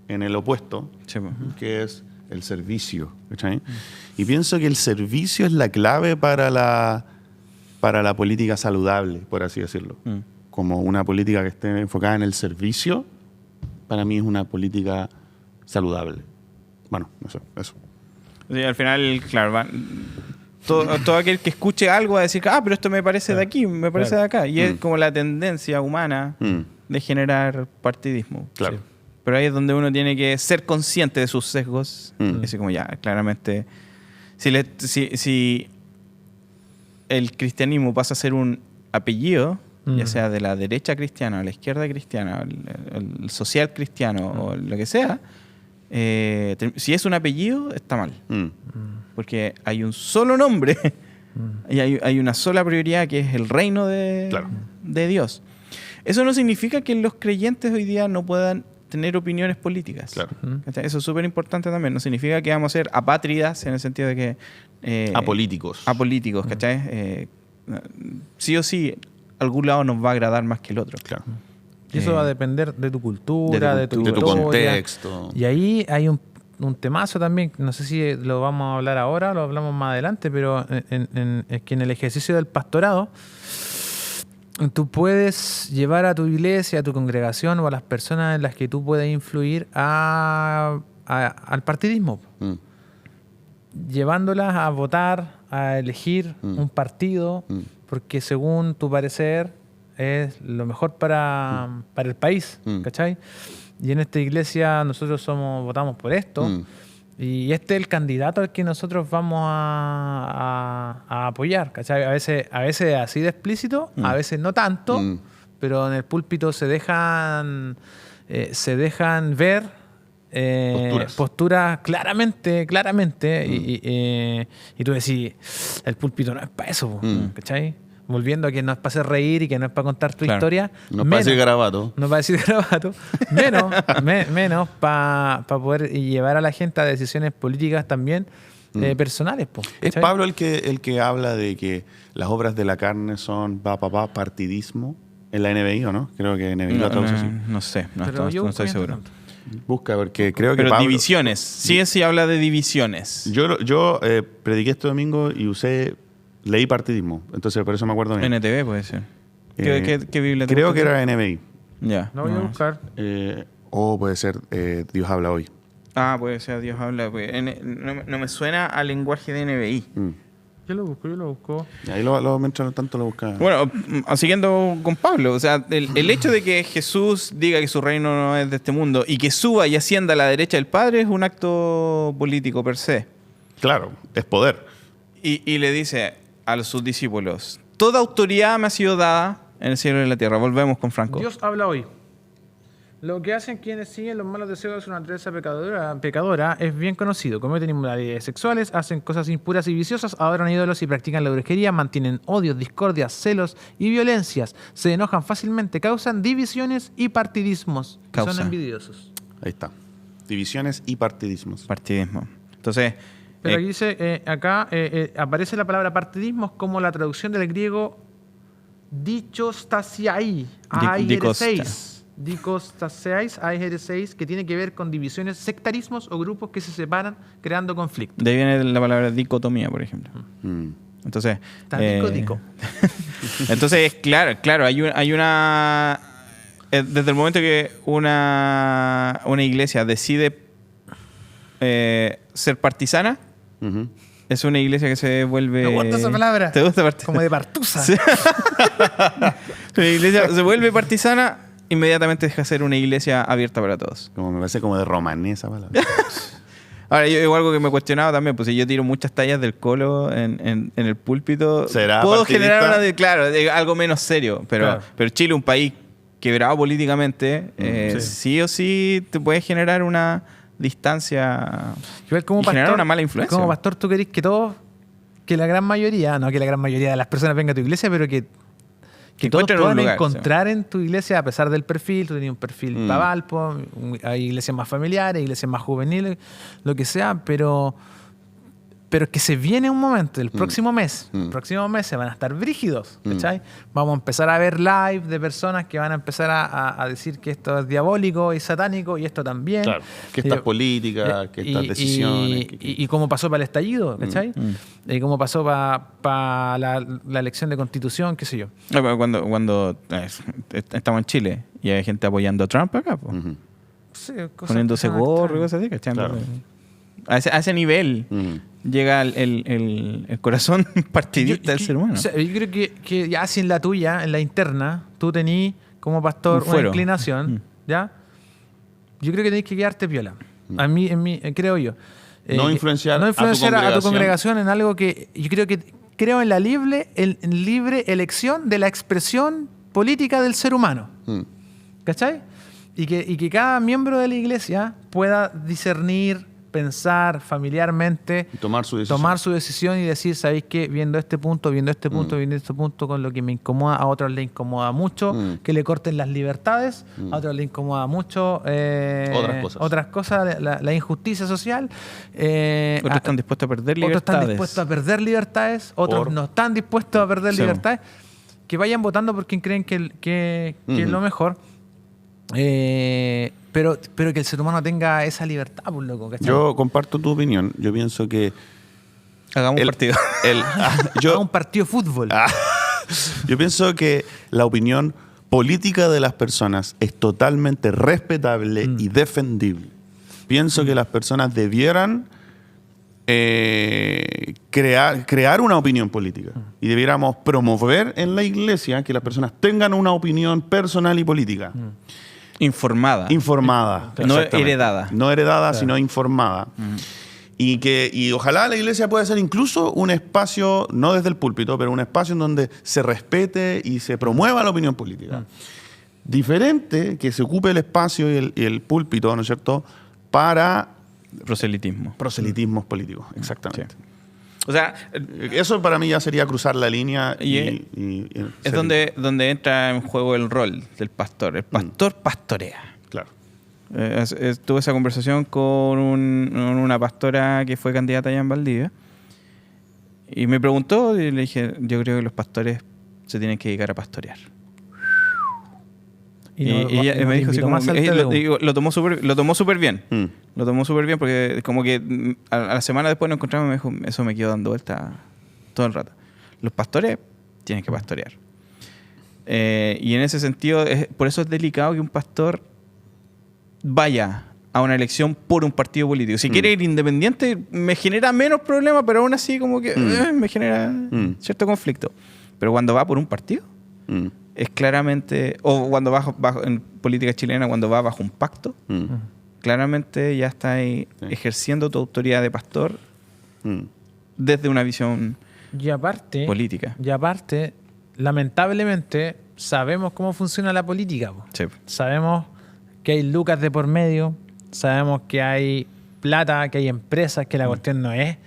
en el opuesto, Sí, po. que es el servicio. ¿Cachai? Y pienso que el servicio es la clave para la política saludable, por así decirlo. Como una política que esté enfocada en el servicio, para mí es una política saludable. Bueno, no sé, eso. Sí, al final, claro, todo aquel que escuche algo va a decir, pero esto me parece de aquí, me parece de acá. Y es como la tendencia humana de generar partidismo. Claro. Sí. Pero ahí es donde uno tiene que ser consciente de sus sesgos. Así como ya, claramente, si el cristianismo pasa a ser un apellido, ya sea de la derecha cristiana o la izquierda cristiana, el social cristiano o lo que sea, si es un apellido, está mal. Porque hay un solo nombre y hay una sola prioridad que es el reino de Dios. Eso no significa que los creyentes hoy día no puedan tener opiniones políticas. Claro. Eso es súper importante también. No significa que vamos a ser apátridas en el sentido de que... Apolíticos. Apolíticos, ¿cachai? Sí o sí, algún lado nos va a agradar más que el otro. Claro. Y eso va a depender de tu cultura, de tu De tu historia. contexto. Y ahí hay un temazo también, no sé si lo vamos a hablar ahora o lo hablamos más adelante, pero es que en el ejercicio del pastorado tú puedes llevar a tu iglesia, a tu congregación o a las personas en las que tú puedes influir al partidismo. Llevándolas a votar, a elegir un partido, porque según tu parecer es lo mejor para el país, ¿cachai? Y en esta iglesia nosotros votamos por esto, y este es el candidato al que nosotros vamos a apoyar, ¿cachai? A veces así de explícito, a veces no tanto, pero en el púlpito se dejan ver posturas claramente, y tú decís, el púlpito no es para eso, ¿cachai? Volviendo a que no es para hacer reír y que no es para contar tu historia. No es para decir garabato. No para decir garabato. Menos para poder llevar a la gente a decisiones políticas también personales. Es Pablo el que habla de que las obras de la carne son partidismo en la NBI, ¿o no? Creo que NBI lo traduce así. No sé, no estoy seguro. Busca, porque creo que Pero Pablo... divisiones. Sí habla de divisiones. Yo prediqué este domingo y leí partidismo, entonces por eso me acuerdo bien. NTV puede ser. ¿Qué Biblia te Creo gusta? que era NBI. Ya. No voy a buscar. O puede ser Dios habla hoy. Puede ser Dios habla. No me suena al lenguaje de NBI. Yo lo busco. Y ahí mientras tanto lo buscaba. Bueno, siguiendo con Pablo, o sea, el hecho de que Jesús diga que su reino no es de este mundo y que suba y ascienda a la derecha del Padre es un acto político per se. Claro, es poder. Y le dice a sus discípulos, toda autoridad me ha sido dada en el cielo y en la tierra. Volvemos con Franco. Dios habla hoy. Lo que hacen quienes siguen los malos deseos de su naturaleza pecadora es bien conocido. Cometen inmoralidades sexuales, hacen cosas impuras y viciosas, adoran ídolos y practican la brujería, mantienen odios, discordias, celos y violencias. Se enojan fácilmente, causan divisiones y partidismos. Son envidiosos. Ahí está. Divisiones y partidismos. Partidismo. Entonces... Pero aquí dice, aparece la palabra partidismos como la traducción del griego dichostasiai, dicostaseis, AR6, que tiene que ver con divisiones, sectarismos o grupos que se separan creando conflictos. De ahí viene la palabra dicotomía, por ejemplo. Entonces, Dico. entonces, claro, hay una desde el momento que una iglesia decide ser partisana, es una iglesia que se vuelve... Me gusta esa palabra. ¿Te gusta partisana? Como de partusa. Sí. Una iglesia se vuelve partisana, inmediatamente deja de ser una iglesia abierta para todos. Como me parece como de romanés esa palabra. Ahora, yo algo que me he cuestionado también, pues si yo tiro muchas tallas del Colo en el púlpito, ¿Será puedo partidista? generar de algo menos serio, pero Chile, un país quebrado políticamente, sí o sí te puede generar una distancia Igual como y generar una mala influencia. Como pastor, tú querés que todos, que la gran mayoría, no que la gran mayoría de las personas vengan a tu iglesia, pero que todos encuentren un puedan lugar, encontrar en tu iglesia, a pesar del perfil. Tú tenías un perfil para Valpo, hay iglesias más familiares, iglesias más juveniles, lo que sea, pero que se viene un momento, el próximo mes, se van a estar brígidos, ¿cachai? Vamos a empezar a ver live de personas que van a empezar a decir que esto es diabólico y satánico, y esto también. Claro, que estas políticas, que estas decisiones. Y como pasó para el estallido, ¿cachai? Y como pasó para la elección de constitución, qué sé yo. No, pero cuando estamos en Chile y hay gente apoyando a Trump acá, pues, Sí, cosas poniéndose que son gorro y extrañas. cosas así, ¿cachai? Claro. A ese nivel llega el corazón partidista del ser humano. O sea, yo creo que ya sin la tuya, en la interna, tú tenís como pastor Un una fuero. inclinación, ¿ya? Yo creo que tenés que quedarte piola. A mí, creo yo. No influenciar no a tu a tu congregación. congregación en algo que yo creo en la libre elección de la expresión política del ser humano. ¿Cachai? Y que cada miembro de la iglesia pueda discernir, pensar familiarmente, Tomar su decisión. y decir, ¿sabéis qué? Viendo este punto, viendo este punto, con lo que me incomoda, a otros le incomoda mucho, que le corten las libertades, a otros le incomoda mucho otras cosas, la injusticia social. Otros están dispuestos a perder Otros libertades. están dispuestos a perder libertades, otros no están dispuestos a perder Sí. libertades. Que vayan votando por quien creen que es lo mejor. Pero que el ser humano tenga esa libertad, pues, loco, ¿cachai? Yo comparto tu opinión. Yo pienso que... Hagamos un partido. Haga un partido de fútbol. Yo pienso que la opinión política de las personas es totalmente respetable y defendible. Pienso que las personas debieran crear una opinión política y debiéramos promover en la iglesia que las personas tengan una opinión personal y política. Informada. Informada. No exactamente. heredada. No heredada, sino informada. Y ojalá la iglesia pueda ser incluso un espacio, no desde el púlpito, pero un espacio en donde se respete y se promueva la opinión política. Diferente que se ocupe el espacio y el púlpito, ¿no es cierto?, para Proselitismo. proselitismos políticos. Exactamente. O sea, Eso para mí ya sería cruzar la línea Y es ser- donde entra en juego el rol del pastor. El pastor pastorea. Claro. Tuve esa conversación con una pastora que fue candidata allá en Valdivia y me preguntó y le dije, yo creo que los pastores se tienen que dedicar a pastorear. Y ella me dijo así como que lo tomó súper bien. Lo tomó súper bien porque como que a la semana después nos encontramos y me dijo, eso me quedó dando vuelta todo el rato. Los pastores tienen que pastorear. Y en ese sentido, por eso es delicado que un pastor vaya a una elección por un partido político. Si quiere ir independiente, me genera menos problemas, pero aún así como que me genera cierto conflicto. Pero cuando va por un partido, es claramente, o cuando va en política chilena, cuando va bajo un pacto, claramente ya está ahí ejerciendo tu autoridad de pastor desde una visión política. Y aparte, lamentablemente, sabemos cómo funciona la política. Po. Sí. Sabemos que hay lucas de por medio, sabemos que hay plata, que hay empresas, que la cuestión no es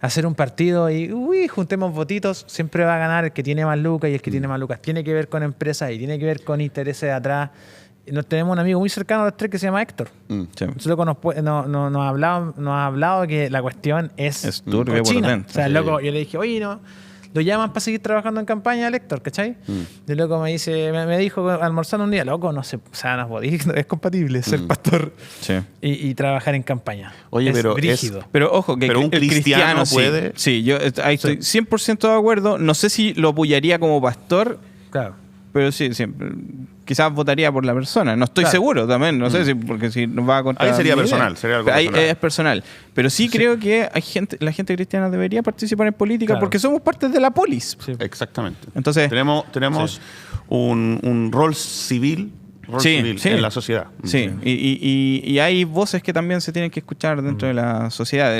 hacer un partido y juntemos votitos, siempre va a ganar el que tiene más lucas y el que tiene más lucas. Tiene que ver con empresas y tiene que ver con intereses de atrás. Nos tenemos un amigo muy cercano a los tres que se llama Héctor. Sí. Ese loco nos ha hablado que la cuestión es turbia por cochina. dentro. O sea, el loco, yo le dije, oye, no. lo llaman para seguir trabajando en campaña, Héctor, ¿cachai? Y el loco me dijo almorzando un día, loco, no sé, o sea, no es compatible ser pastor y trabajar en campaña. Oye, pero brígido. Pero ojo, que pero un el cristiano puede. Sí, yo ahí estoy 100% de acuerdo. No sé si lo apoyaría como pastor, Claro. pero sí, siempre. Quizás votaría por la persona. No estoy seguro también. No sé si, porque si nos va a contar. Ahí sería mi personal, idea. sería algo Ahí personal. es personal. Pero sí creo que la gente cristiana debería participar en política Claro. porque somos parte de la polis. Sí. Exactamente. Entonces, Tenemos un rol civil, en la sociedad. Sí, y hay voces que también se tienen que escuchar dentro de la sociedad.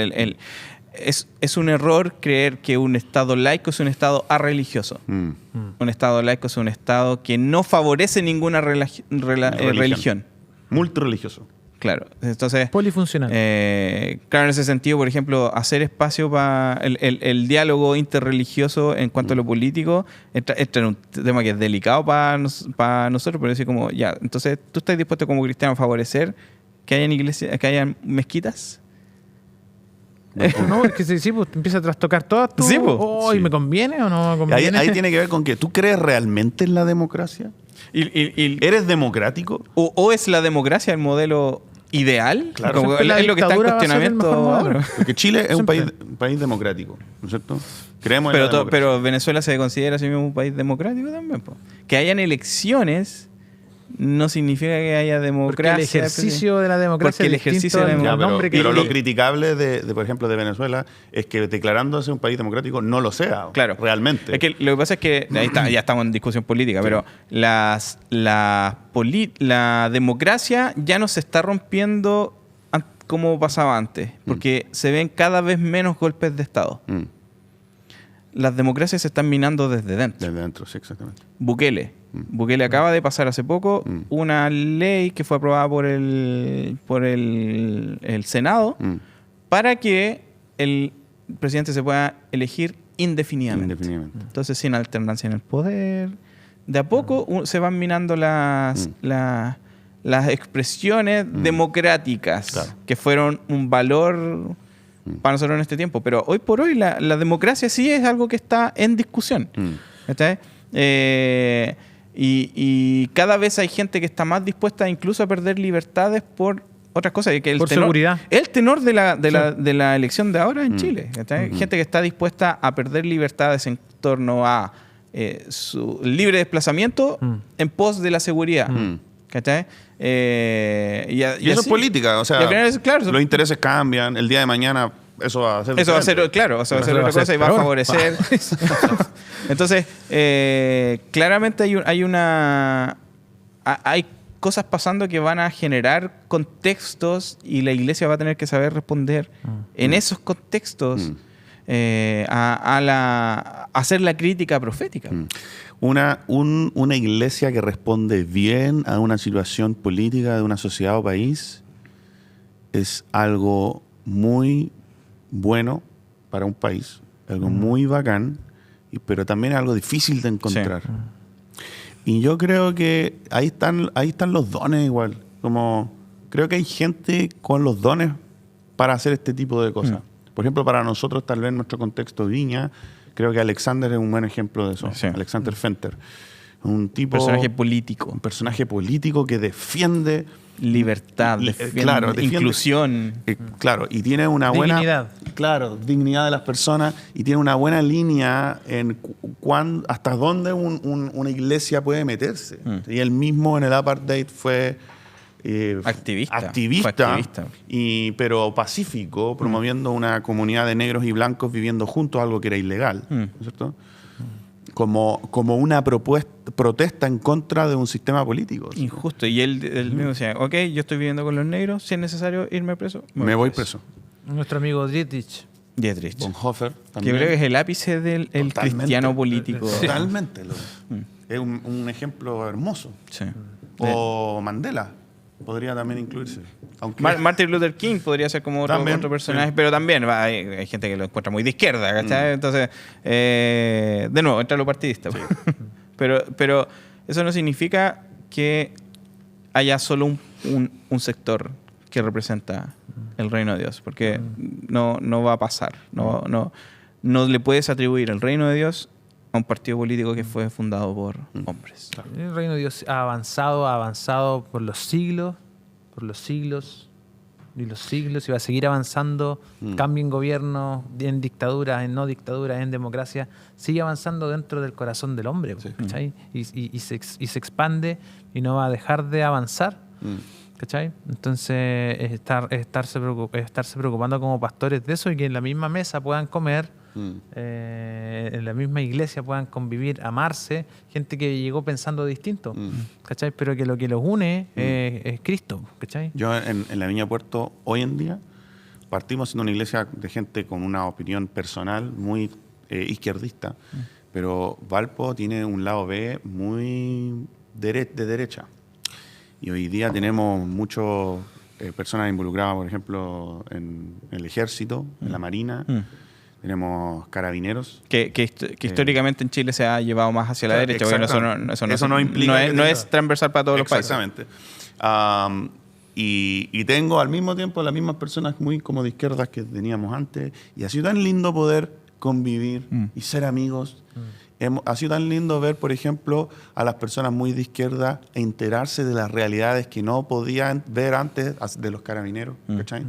Es un error creer que un Estado laico es un Estado arreligioso. Un Estado laico es un Estado que no favorece ninguna religión. Multireligioso. Claro, entonces... Polifuncional. Claro, en ese sentido, por ejemplo, hacer espacio para el diálogo interreligioso en cuanto a lo político entra en un tema que es delicado para nosotros, pero decir como, ya, entonces, ¿tú estás dispuesto como cristiano a favorecer que hayan iglesias, que hayan mezquitas? No, es que sí, pues te empieza a trastocar todas. Sí, pues. ¿Y me conviene o no me conviene? Ahí tiene que ver con que tú crees realmente en la democracia. ¿Eres democrático? O es la democracia el modelo ideal? Claro. Como Siempre la es lo que está en dictadura va a ser el cuestionamiento mejor modelo. ahora. Porque Chile es un Siempre. país democrático, ¿no es cierto? Creemos en la democracia. Pero Venezuela se considera a sí mismo un país democrático también. Po. Que hayan elecciones no significa que haya Porque democracia. el ejercicio de la democracia Porque el es distinto ejercicio de la al Ya, nombre que pero tiene. lo criticable por ejemplo, de Venezuela es que declarándose un país democrático no lo sea, Claro. realmente. Es que lo que pasa es que ahí está, ya estamos en discusión política, pero la democracia ya no se está rompiendo como pasaba antes, porque se ven cada vez menos golpes de Estado. Las democracias se están minando desde dentro. Desde dentro, sí, exactamente. Bukele acaba de pasar hace poco una ley que fue aprobada por el Senado para que el presidente se pueda elegir indefinidamente. Entonces, sin alternancia en el poder. De a poco se van minando las expresiones democráticas, Claro. que fueron un valor para nosotros en este tiempo. Pero hoy por hoy la democracia sí es algo que está en discusión. ¿Está? Y cada vez hay gente que está más dispuesta incluso a perder libertades por otras cosas. Que Por seguridad. El tenor de la elección de ahora en Chile. Gente que está dispuesta a perder libertades en torno a su libre desplazamiento en pos de la seguridad. ¿Cachai? Y eso es política, o sea, los intereses cambian, el día de mañana eso va a ser Eso va a ser, claro, eso va a ser otra cosa y va a favorecer. Entonces, claramente hay cosas pasando que van a generar contextos y la iglesia va a tener que saber responder en esos contextos a hacer la crítica profética. Una iglesia que responde bien a una situación política de una sociedad o país es algo muy bueno para un país, algo muy bacán, pero también es algo difícil de encontrar. Sí. Y yo creo que ahí están los dones igual. Como creo que hay gente con los dones para hacer este tipo de cosas. Por ejemplo, para nosotros, tal vez en nuestro contexto Viña, creo que Alexander es un buen ejemplo de eso. Sí. Alexander Fenter. Un tipo... Un personaje político que defiende... Libertad, defiende inclusión. Claro, y tiene una buena... Dignidad. Claro, dignidad de las personas. Y tiene una buena línea en hasta dónde una iglesia puede meterse. Y él mismo en el apartheid fue... Activista. Fue activista. Pero pacífico, promoviendo una comunidad de negros y blancos viviendo juntos, algo que era ilegal, ¿no es cierto? Como una protesta en contra de un sistema político. Injusto. Y él mismo decía, ok, yo estoy viviendo con los negros, si es necesario irme preso, me voy preso. Nuestro amigo Dietrich. Bonhoeffer Que también. creo que es el ápice del cristiano político. Totalmente. Es un ejemplo hermoso. Sí. O Mandela podría también incluirse. Aunque Martin Luther King podría ser como otro personaje, pero también hay gente que lo encuentra muy de izquierda, ¿cachai? Entonces, de nuevo, entra lo partidista. Sí. pero eso no significa que haya solo un sector que representa el reino de Dios, porque no va a pasar. No no le puedes atribuir el reino de Dios a un partido político que fue fundado por hombres. El reino de Dios ha avanzado por los siglos y los siglos, y va a seguir avanzando. Cambio en gobierno, en dictaduras, en no dictaduras, en democracia, sigue avanzando dentro del corazón del hombre, ¿cachai? Y se expande y no va a dejar de avanzar, ¿cachai? Entonces estarse preocupando como pastores de eso, y que en la misma mesa puedan comer, en la misma iglesia puedan convivir, amarse, gente que llegó pensando distinto, ¿cachai? Pero que lo que los une es Cristo, ¿cachai? Yo en la Viña Puerto, hoy en día, partimos siendo una iglesia de gente con una opinión personal muy izquierdista, pero Valpo tiene un lado B muy de derecha. Y hoy día tenemos muchas personas involucradas, por ejemplo, en el ejército, en la marina. Tenemos carabineros. Que históricamente en Chile se ha llevado más hacia la derecha, porque eso no implica no es transversal para todos los países. Exactamente. Y tengo al mismo tiempo las mismas personas muy como de izquierdas que teníamos antes. Y ha sido tan lindo poder convivir y ser amigos. Ha sido tan lindo ver, por ejemplo, a las personas muy de izquierda e enterarse de las realidades que no podían ver antes de los carabineros, ¿cachai?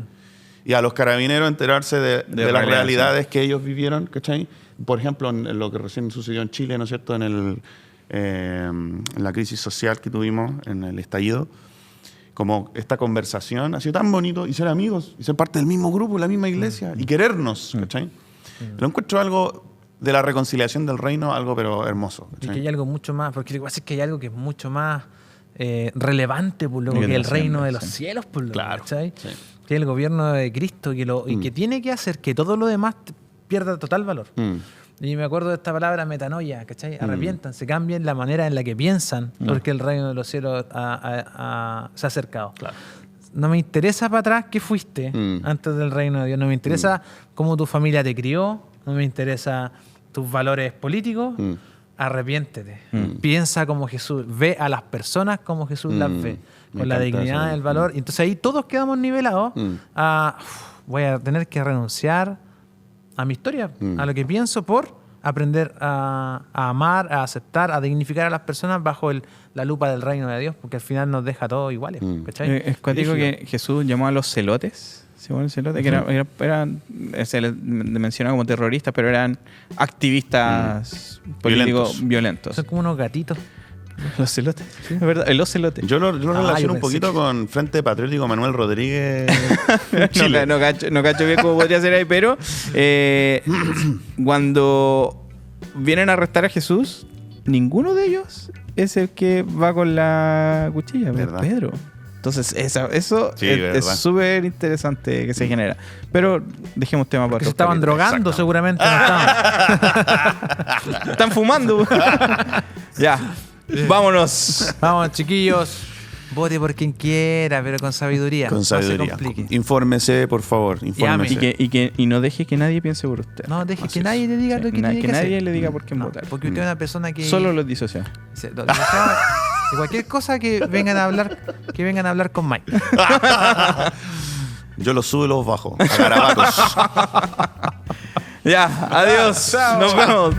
Y a los carabineros enterarse de las realidades que ellos vivieron, ¿cachai? Por ejemplo, en lo que recién sucedió en Chile, ¿no es cierto? En la crisis social que tuvimos, en el estallido. Como esta conversación ha sido tan bonito, y ser amigos, y ser parte del mismo grupo, la misma iglesia, y querernos, ¿cachai? Lo encuentro algo de la reconciliación del reino, algo pero hermoso, ¿cachai? Y que hay algo mucho más, porque lo que pasa es que hay algo que es mucho más relevante, por lo que el reino de los cielos, por lo claro, ¿cachai? Sí. Que es el gobierno de Cristo, y que tiene que hacer que todo lo demás pierda total valor. Y me acuerdo de esta palabra metanoia, ¿cachai? Arrepiéntanse, cambien la manera en la que piensan, porque el reino de los cielos se ha acercado. Claro. No me interesa para atrás qué fuiste antes del reino de Dios, no me interesa cómo tu familia te crió, no me interesa tus valores políticos. Arrepiéntete, piensa como Jesús, ve a las personas como Jesús las ve, con la dignidad, el valor. Y entonces ahí todos quedamos nivelados voy a tener que renunciar a mi historia, a lo que pienso, por aprender a amar, a aceptar, a dignificar a las personas bajo la lupa del reino de Dios, porque al final nos deja todos iguales. ¿Cachai? Es cuático que Jesús llamó a los celotes. Celote, que se les mencionaba como terroristas, pero eran activistas políticos violentos. Son como unos gatitos. Los celotes, ¿sí? Es verdad, el ocelote. Yo lo relaciono un poquito con Frente Patriótico Manuel Rodríguez. No cacho bien cómo podría ser ahí, pero cuando vienen a arrestar a Jesús, ninguno de ellos es el que va con la cuchilla, ¿verdad? Pedro. Entonces, eso sí, es súper interesante que se genera. Pero dejemos tema para que se estaban drogando, seguramente. No estaban. Están fumando. Ya, vámonos. Vamos, chiquillos. Vote por quien quiera, pero con sabiduría. Con sabiduría. No se complique. Infórmese, por favor. Infórmese. Y no deje que nadie piense por usted. No deje que nadie le diga lo que tiene que hacer. Que nadie le diga por quién votar. Porque usted es una persona que... Solo los disocia. Y cualquier cosa que vengan a hablar con Mike. Yo los subo y los bajo a garabatos. Ya, adiós. Nos vemos.